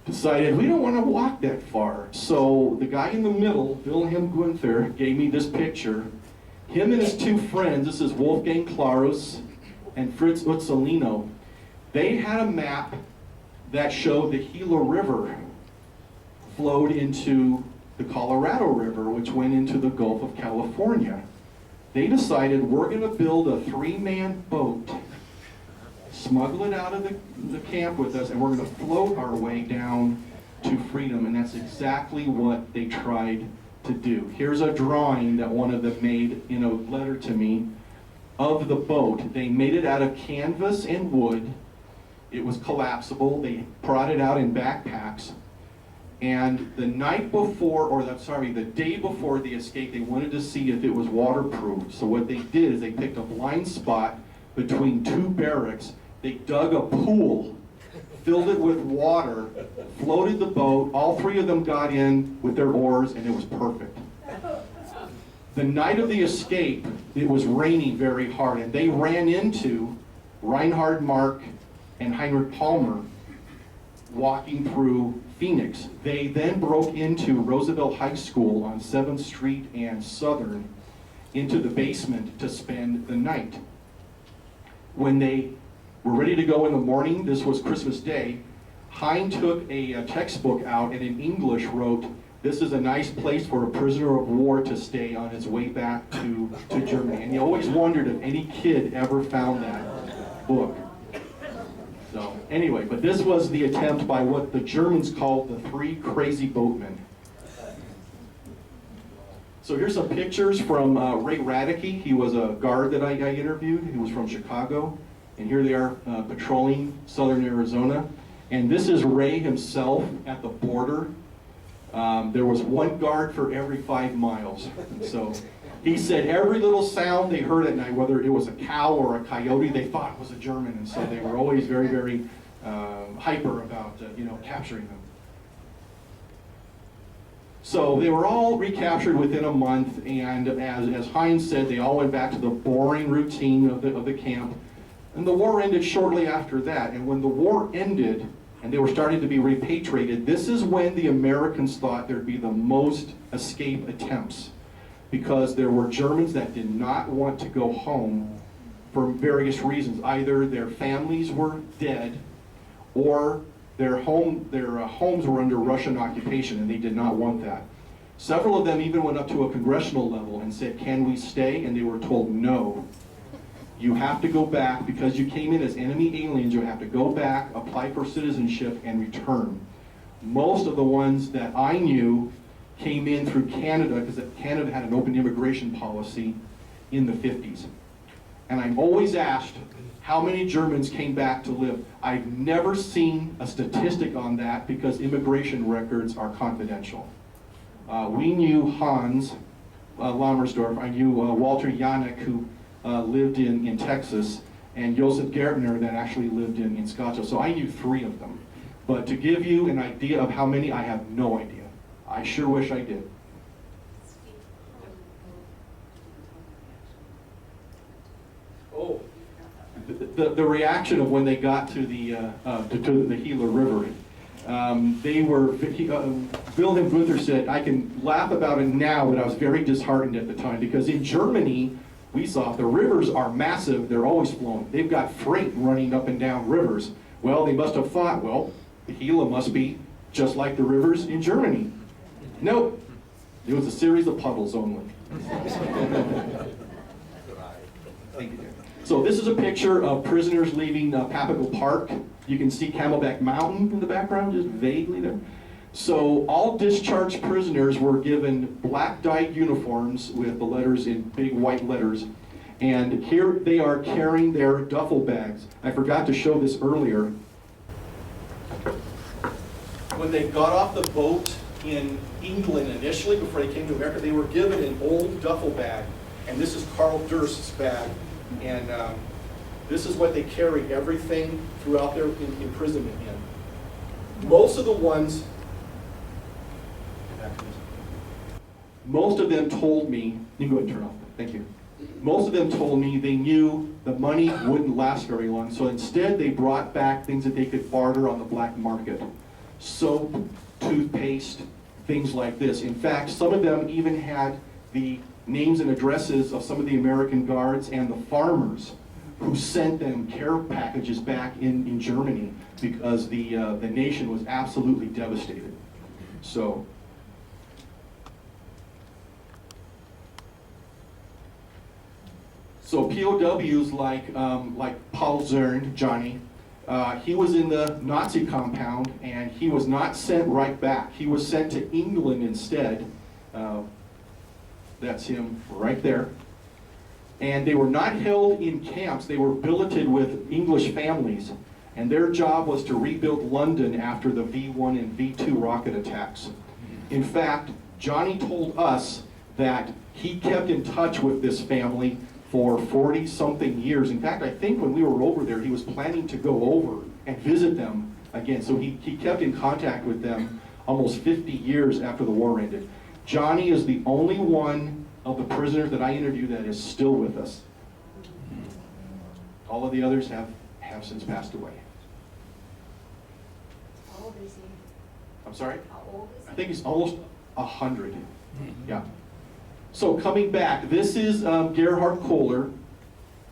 decided we don't want to walk that far. So the guy in the middle, Wilhelm Gunther, gave me this picture. Him and his 2 friends, this is Wolfgang Klaus and Fritz Uzzolino, they had a map that showed the Gila River flowed into the Colorado River, which went into the Gulf of California. They decided we're going to build a 3-man boat, smuggle it out of the camp with us, and we're going to float our way down to freedom. And that's exactly what they tried to do. Here's a drawing that one of them made in a letter to me of the boat. They made it out of canvas and wood. It was collapsible. They brought it out in backpacks. And the night before, the day before the escape, they wanted to see if it was waterproof. So what they did is they picked a blind spot between 2 barracks. They dug a pool, filled it with water, floated the boat. All 3 of them got in with their oars, and it was perfect. The night of the escape, it was raining very hard, and they ran into Reinhard Mark and Heinrich Palmer walking through Phoenix. They then broke into Roosevelt High School on 7th Street and Southern into the basement to spend the night. When they were ready to go in the morning, this was Christmas Day, Hein took a textbook out and in English wrote, "This is a nice place for a prisoner of war to stay on his way back to Germany." And you always wondered if any kid ever found that book. So anyway, but this was the attempt by what the Germans called the 3 crazy boatmen. So here's some pictures from Ray Radicke. He was a guard that I interviewed. He was from Chicago. And here they are patrolling southern Arizona. And this is Ray himself at the border. There was 1 guard for every 5 miles. And so he said every little sound they heard at night, whether it was a cow or a coyote, they thought it was a German. And so they were always very, very hyper about capturing them. So they were all recaptured within a month, and as Heinz said, they all went back to the boring routine of the camp. And the war ended shortly after that. And when the war ended, and they were starting to be repatriated, this is when the Americans thought there'd be the most escape attempts, because there were Germans that did not want to go home for various reasons. Either their families were dead, or their homes were under Russian occupation, and they did not want that. Several of them even went up to a congressional level and said, "Can we stay?" And they were told, "No. You have to go back because you came in as enemy aliens. You have to go back, apply for citizenship, and return." Most of the ones that I knew came in through Canada, because Canada had an open immigration policy in the 50s. And I'm always asked how many Germans came back to live. I've never seen a statistic on that because immigration records are confidential. We knew Hans Lammersdorf. I knew Walter Janek, who lived in Texas, and Joseph Gertner that actually lived in Scottsdale. So I knew 3 of them. But to give you an idea of how many, I have no idea. I sure wish I did. Oh. The reaction of when they got to the Gila River. Bill and Luther said, I can laugh about it now, but I was very disheartened at the time, because in Germany, we saw the rivers are massive, they're always flowing. They've got freight running up and down rivers. Well, they must have thought, well, the Gila must be just like the rivers in Germany. Nope, it was a series of puddles only. So this is a picture of prisoners leaving Papago Park. You can see Camelback Mountain in the background, just vaguely there. So all discharged prisoners were given black dyed uniforms with the letters in big white letters. And here they are carrying their duffel bags. I forgot to show this earlier. When they got off the boat in England initially, before they came to America, they were given an old duffel bag. And this is Carl Durst's bag. And this is what they carried everything throughout their imprisonment in. Most of the ones, most of them told me, you can go ahead and turn off, thank you. Most of them told me they knew the money wouldn't last very long, so instead they brought back things that they could barter on the black market. Soap, toothpaste, things like this. In fact, some of them even had the names and addresses of some of the American guards and the farmers who sent them care packages back in Germany, because the nation was absolutely devastated. So POWs like Paul Zern, Johnny, he was in the Nazi compound, and he was not sent right back. He was sent to England instead. That's him right there. And they were not held in camps. They were billeted with English families. And their job was to rebuild London after the V-1 and V-2 rocket attacks. In fact, Johnny told us that he kept in touch with this family for 40-something years. In fact, I think when we were over there, he was planning to go over and visit them again. So he kept in contact with them almost 50 years after the war ended. Johnny is the only one of the prisoners that I interviewed that is still with us. All of the others have since passed away. How old is he? I'm sorry? How old is he? I think he's almost 100. Yeah. So coming back, this is Gerhard Kohler,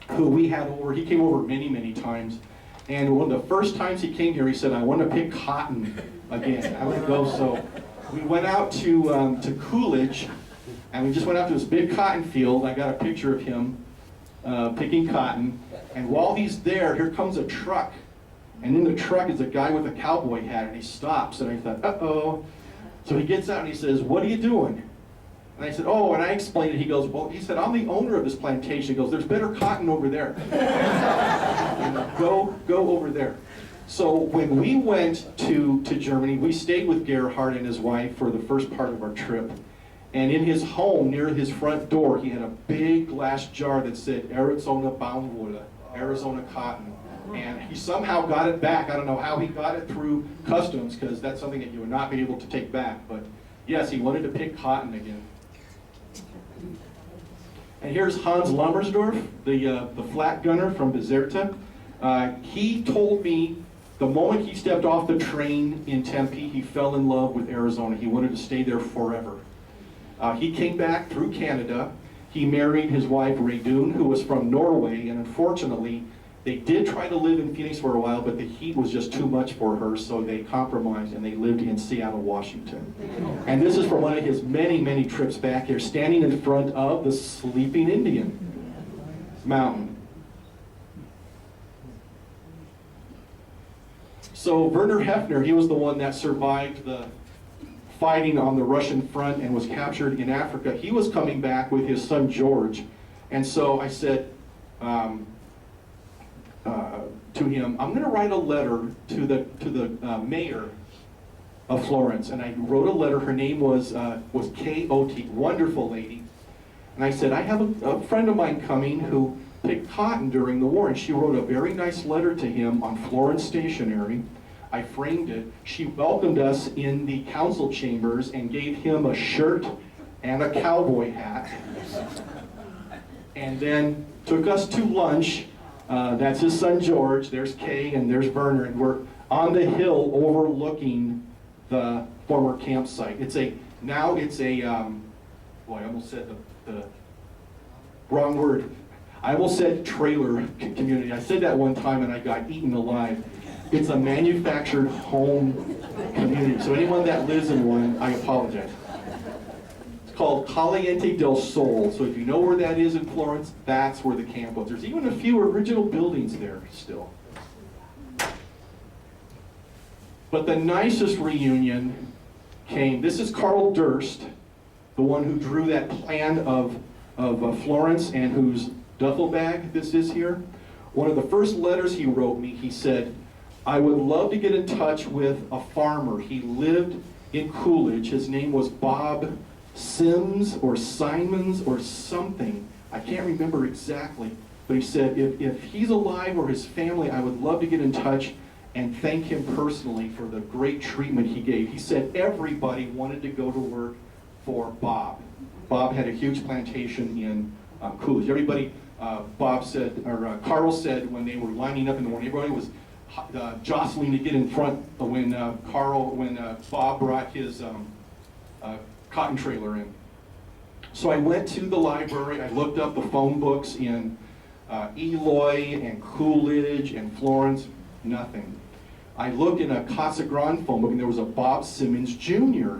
who we had over. He came over many, many times. And one of the first times he came here, he said, I want to pick cotton again. I would go. So we went out to Coolidge, and we just went out to this big cotton field. I got a picture of him picking cotton. And while he's there, here comes a truck. And in the truck is a guy with a cowboy hat, and he stops. And I thought, uh-oh. So he gets out and he says, what are you doing? And I said, oh, and I explained it. He goes, well, he said, I'm the owner of this plantation. He goes, there's better cotton over there. Go over there. So when we went to Germany, we stayed with Gerhard and his wife for the first part of our trip. And in his home, near his front door, he had a big glass jar that said Arizona Baumwolle, Arizona cotton. And he somehow got it back. I don't know how he got it through customs, because that's something that you would not be able to take back. But yes, he wanted to pick cotton again. And here's Hans Lammersdorf, the flat gunner from Bizerta. He told me the moment he stepped off the train in Tempe, he fell in love with Arizona. He wanted to stay there forever. He came back through Canada. He married his wife, Reidun, who was from Norway, and unfortunately, they did try to live in Phoenix for a while, but the heat was just too much for her, so they compromised and they lived in Seattle, Washington. And this is from one of his many, many trips back here, standing in front of the Sleeping Indian Mountain. So Werner Hefner, he was the one that survived the fighting on the Russian front and was captured in Africa. He was coming back with his son George. And so I said, to him, I'm going to write a letter to the mayor of Florence. And I wrote a letter. Her name was K.O.T., wonderful lady. And I said, I have a friend of mine coming who picked cotton during the war. And she wrote a very nice letter to him on Florence stationery. I framed it. She welcomed us in the council chambers and gave him a shirt and a cowboy hat. And then took us to lunch. That's his son George, there's Kay, and there's Werner, and we're on the hill overlooking the former campsite. Now it's a, boy, I almost said the wrong word. I almost said trailer community. I said that one time and I got eaten alive. It's a manufactured home community. So anyone that lives in one, I apologize. It's called Caliente del Sol. So if you know where that is in Florence, that's where the camp was. There's even a few original buildings there still. But the nicest reunion came, this is Carl Durst, the one who drew that plan of Florence and whose duffel bag this is here. One of the first letters he wrote me, he said, I would love to get in touch with a farmer. He lived in Coolidge. His name was Bob Sims or Simons or something. I can't remember exactly. But he said, if he's alive or his family, I would love to get in touch and thank him personally for the great treatment he gave. He said everybody wanted to go to work for Bob. Bob had a huge plantation in Coolidge. Everybody, Bob said, or Carl said, when they were lining up in the morning, everybody was jostling to get in front when Bob brought his cotton trailer in. So I went to the library. I looked up the phone books in Eloy and Coolidge and Florence. Nothing. I looked in a Casa Grande phone book and there was a Bob Simmons Jr.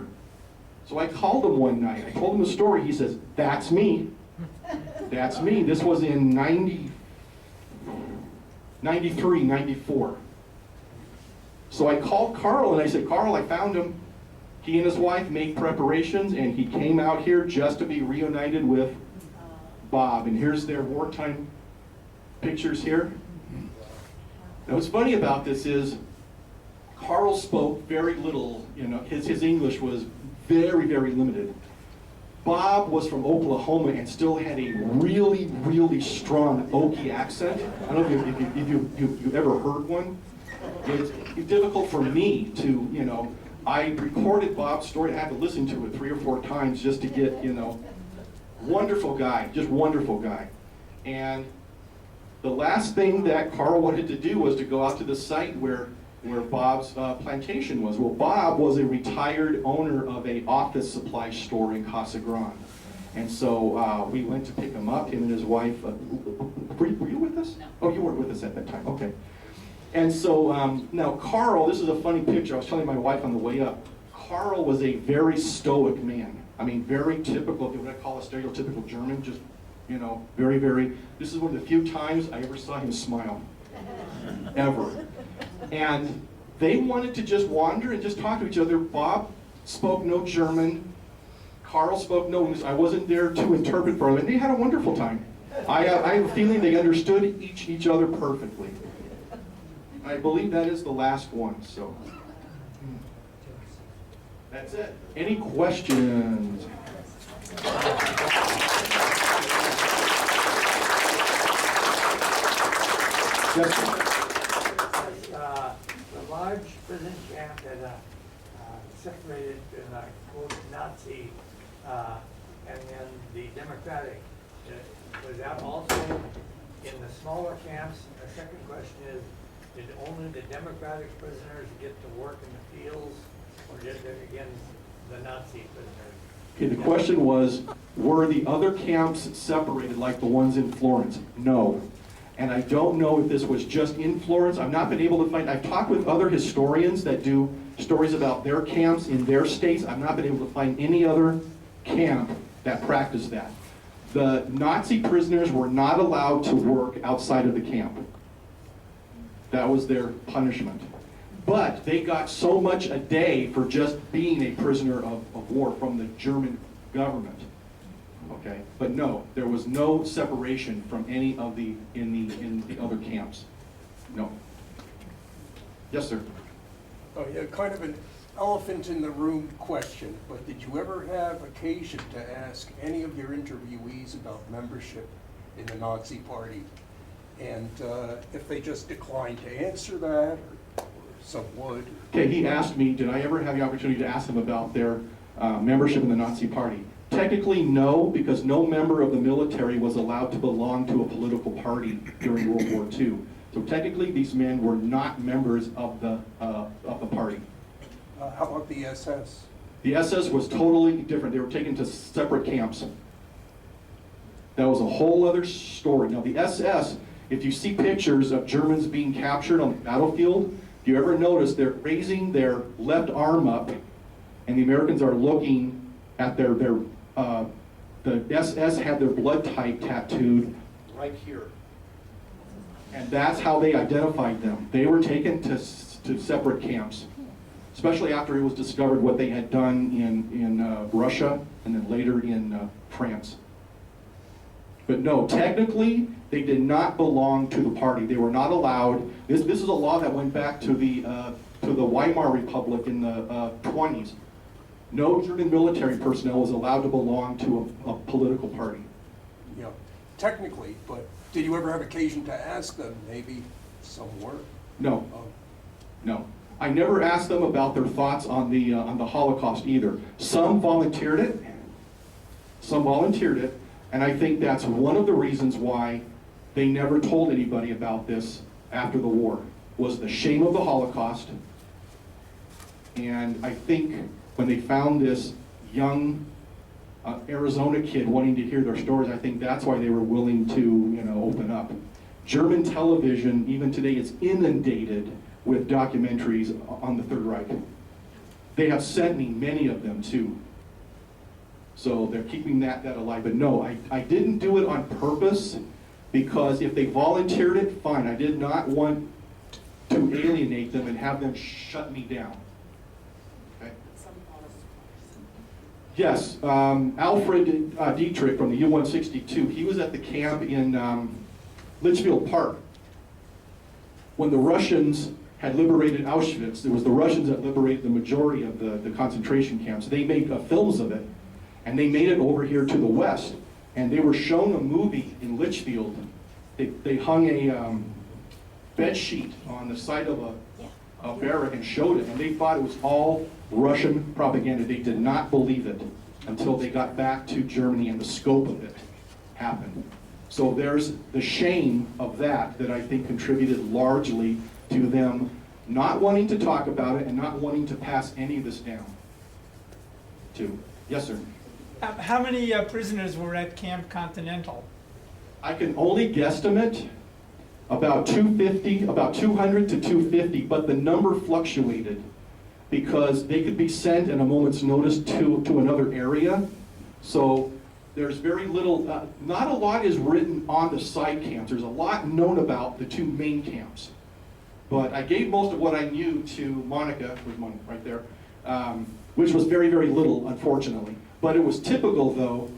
So I called him one night. I told him the story. He says, that's me. That's me. This was in 93, 94. So I called Carl and I said, Carl, I found him. He and his wife made preparations and he came out here just to be reunited with Bob. And here's their wartime pictures here. Now what's funny about this is Carl spoke very little, his English was very, very limited. Bob was from Oklahoma and still had a really, really strong Okie accent. I don't know if you've ever heard one. It's difficult for me to, I recorded Bob's story. I had to listen to it 3 or 4 times just to get, wonderful guy, just wonderful guy. And the last thing that Carl wanted to do was to go out to the site where Bob's plantation was. Well, Bob was a retired owner of an office supply store in Casa Grande. And so we went to pick him up, him and his wife. Were you with us? No. Oh, you weren't with us at that time, okay. And so now Carl, this is a funny picture. I was telling my wife on the way up. Carl was a very stoic man. I mean, very typical, what I call a stereotypical German, just, very, very, this is one of the few times I ever saw him smile, ever. And they wanted to just wander and just talk to each other. Bob spoke no German. Carl spoke no English. I wasn't there to interpret for them, and they had a wonderful time. I have a feeling they understood each other perfectly. I believe that is the last one, so. That's it. Any questions? Yes, sir. The large prison camp had separated in a quote Nazi and then the Democratic. Was that also in the smaller camps? The second question is, did only the Democratic prisoners get to work in the fields, or did again the Nazi prisoners? Okay, the question was, were the other camps separated like the ones in Florence? No. And I don't know if this was just in Florence. I've not been able to find, I've talked with other historians that do stories about their camps in their states. I've not been able to find any other camp that practiced that. The Nazi prisoners were not allowed to work outside of the camp. That was their punishment. But they got so much a day for just being a prisoner of war from the German government. Okay, but no, there was no separation from any of the in the other camps. No. Yes, sir. Oh yeah, kind of an elephant in the room question, but did you ever have occasion to ask any of your interviewees about membership in the Nazi Party? And if they just declined to answer that, or some would? Okay, he asked me, did I ever have the opportunity to ask them about their membership in the Nazi Party? Technically, no, because no member of the military was allowed to belong to a political party during World War II. So technically, these men were not members of the party. How about the SS? The SS was totally different. They were taken to separate camps. That was a whole other story. Now the SS, if you see pictures of Germans being captured on the battlefield, if you ever notice, they're raising their left arm up, and the Americans are looking at the SS had their blood type tattooed right here. And that's how they identified them. They were taken to separate camps, especially after it was discovered what they had done in Russia and then later in France. But no, technically, they did not belong to the party. They were not allowed. This is a law that went back to the Weimar Republic in the 20s. No German military personnel was allowed to belong to a political party. Yeah, technically, but did you ever have occasion to ask them? Maybe some were? No, Oh, no. I never asked them about their thoughts on the Holocaust either. Some volunteered it. Some volunteered it. And I think that's one of the reasons why they never told anybody about this after the war, was the shame of the Holocaust. And I think when they found this young Arizona kid wanting to hear their stories, I think that's why they were willing to, open up. German television, even today, is inundated with documentaries on the Third Reich. They have sent me many of them too. So they're keeping that alive. But no, I didn't do it on purpose, because if they volunteered it, fine. I did not want to alienate them and have them shut me down. Okay? Yes, Alfred Dietrich from the U-162, he was at the camp in Litchfield Park. When the Russians had liberated Auschwitz, it was the Russians that liberated the majority of the concentration camps. They made films of it. And they made it over here to the west, and they were shown a movie in Litchfield. They hung a bed sheet on the side of a barrack and showed it, and they thought it was all Russian propaganda. They did not believe it until they got back to Germany and the scope of it happened. So there's the shame of that I think contributed largely to them not wanting to talk about it and not wanting to pass any of this down to. Yes, sir. How many prisoners were at Camp Continental? I can only guesstimate about 250, about 200 to 250, but the number fluctuated because they could be sent in a moment's notice to another area. So there's very little, not a lot is written on the side camps. There's a lot known about the two main camps. But I gave most of what I knew to Monica, where's Monica, right there, which was very, very little, unfortunately. But it was typical, though,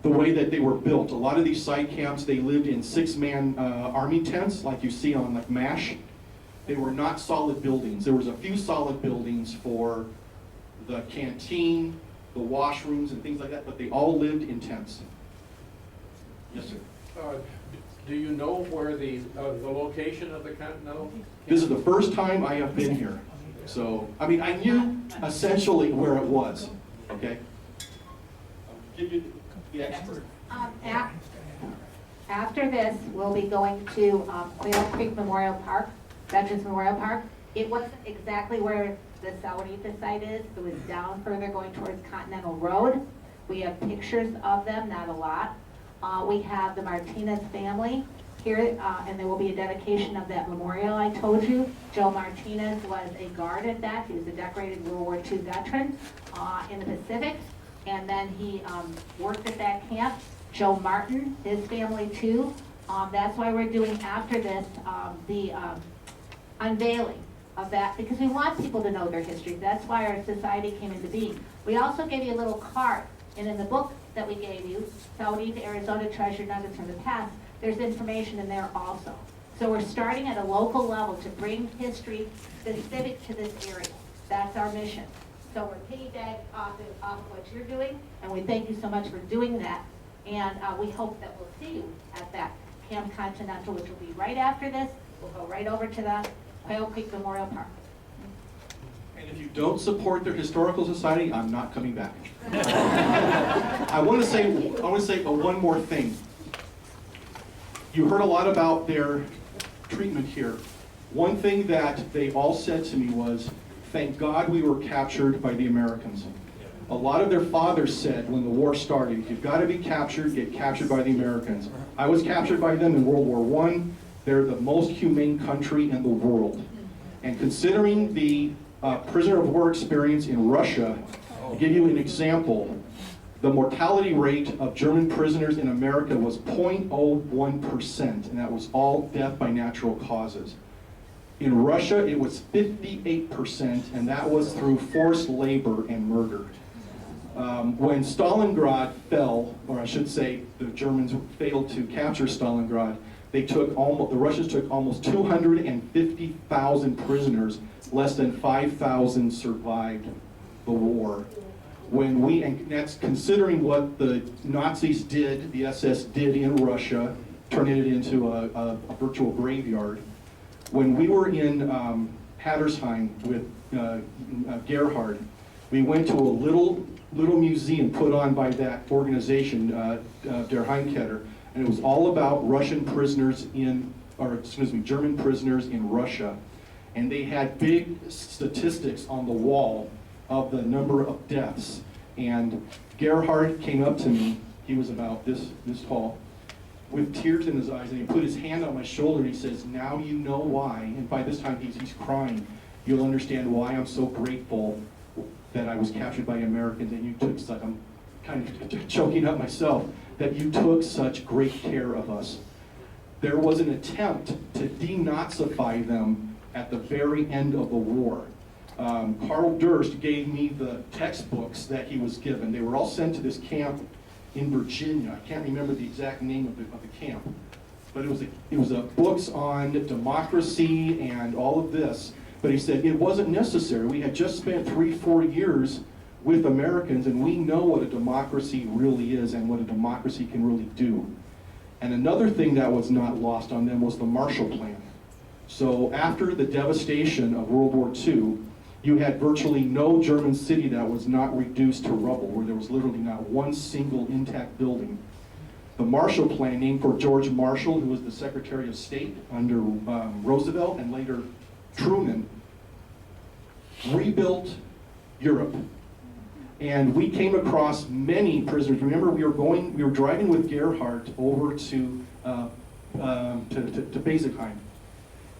the way that they were built. A lot of these side camps, they lived in 6-man army tents, like you see on like MASH. They were not solid buildings. There was a few solid buildings for the canteen, the washrooms, and things like that, but they all lived in tents. Yes, sir. Do you know where the location of the Continental? This is the first time I have been here. So, I mean, I knew essentially where it was, okay? I'll give you the expert. After this, we'll be going to Quail Creek Memorial Park, Veterans Memorial Park. It wasn't exactly where the Sahuarita site is. It was down further going towards Continental Road. We have pictures of them, not a lot. We have the Martinez family here, and there will be a dedication of that memorial I told you. Joe Martinez was a guard at that. He was a decorated World War II veteran in the Pacific, and then he worked at that camp. Joe Martin, his family too. That's why we're doing after this the unveiling of that, because we want people to know their history. That's why our society came into being. We also gave you a little card, and in the book that we gave you, Sahuarita, Arizona Treasure Nuggets from the Past, there's information in there also. So we're starting at a local level to bring history specific to this area. That's our mission. So we're piggyback off of what you're doing, and we thank you so much for doing that. And we hope that we'll see you at that Camp Continental, which will be right after this. We'll go right over to the Quail Creek Memorial Park. And if you don't support their historical society, I'm not coming back. I want to say one more thing. You heard a lot about their treatment here. One thing that they all said to me was, thank God we were captured by the Americans. A lot of their fathers said when the war started, you've got to be captured, get captured by the Americans. I was captured by them in World War I. They're the most humane country in the world. And considering the prisoner of war experience in Russia, to give you an example, the mortality rate of German prisoners in America was 0.01%, and that was all death by natural causes. In Russia, it was 58%, and that was through forced labor and murder. When Stalingrad fell, or I should say the Germans failed to capture Stalingrad, the Russians took almost 250,000 prisoners, less than 5,000 survived the war. And that's considering what the Nazis did, the SS did in Russia, turning it into a virtual graveyard. When we were in Hattersheim with Gerhard, we went to a little museum put on by that organization, Der Heimketter, and it was all about German prisoners in Russia. And they had big statistics on the wall of the number of deaths. And Gerhard came up to me, he was about this tall, with tears in his eyes, and he put his hand on my shoulder and he says, now you know why, and by this time he's crying, you'll understand why I'm so grateful that I was captured by Americans and you took such, I'm kind of choking up myself, that you took such great care of us. There was an attempt to denazify them at the very end of the war. Karl Durst gave me the textbooks that he was given. They were all sent to this camp in Virginia. I can't remember the exact name of the camp, but it was books on democracy and all of this. But he said it wasn't necessary. We had just spent 3-4 years with Americans, and we know what a democracy really is and what a democracy can really do. And another thing that was not lost on them was the Marshall Plan. So after the devastation of World War II, you had virtually no German city that was not reduced to rubble, where there was literally not one single intact building. The Marshall Plan, named for George Marshall, who was the Secretary of State under Roosevelt and later Truman, rebuilt Europe. And we came across many prisoners. Remember, we were driving with Gerhard over to Basingheim.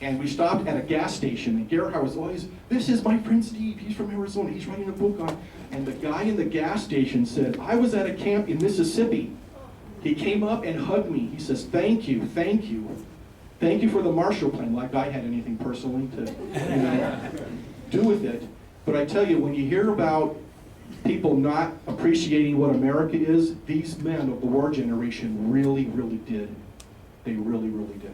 And we stopped at a gas station, and Gerhard was always, this is my friend Steve, he's from Arizona, he's writing a book on, and the guy in the gas station said, I was at a camp in Mississippi. He came up and hugged me. He says, thank you, thank you. Thank you for the Marshall Plan, like I had anything personally to do with it. But I tell you, when you hear about people not appreciating what America is, these men of the war generation really, really did. They really, really did.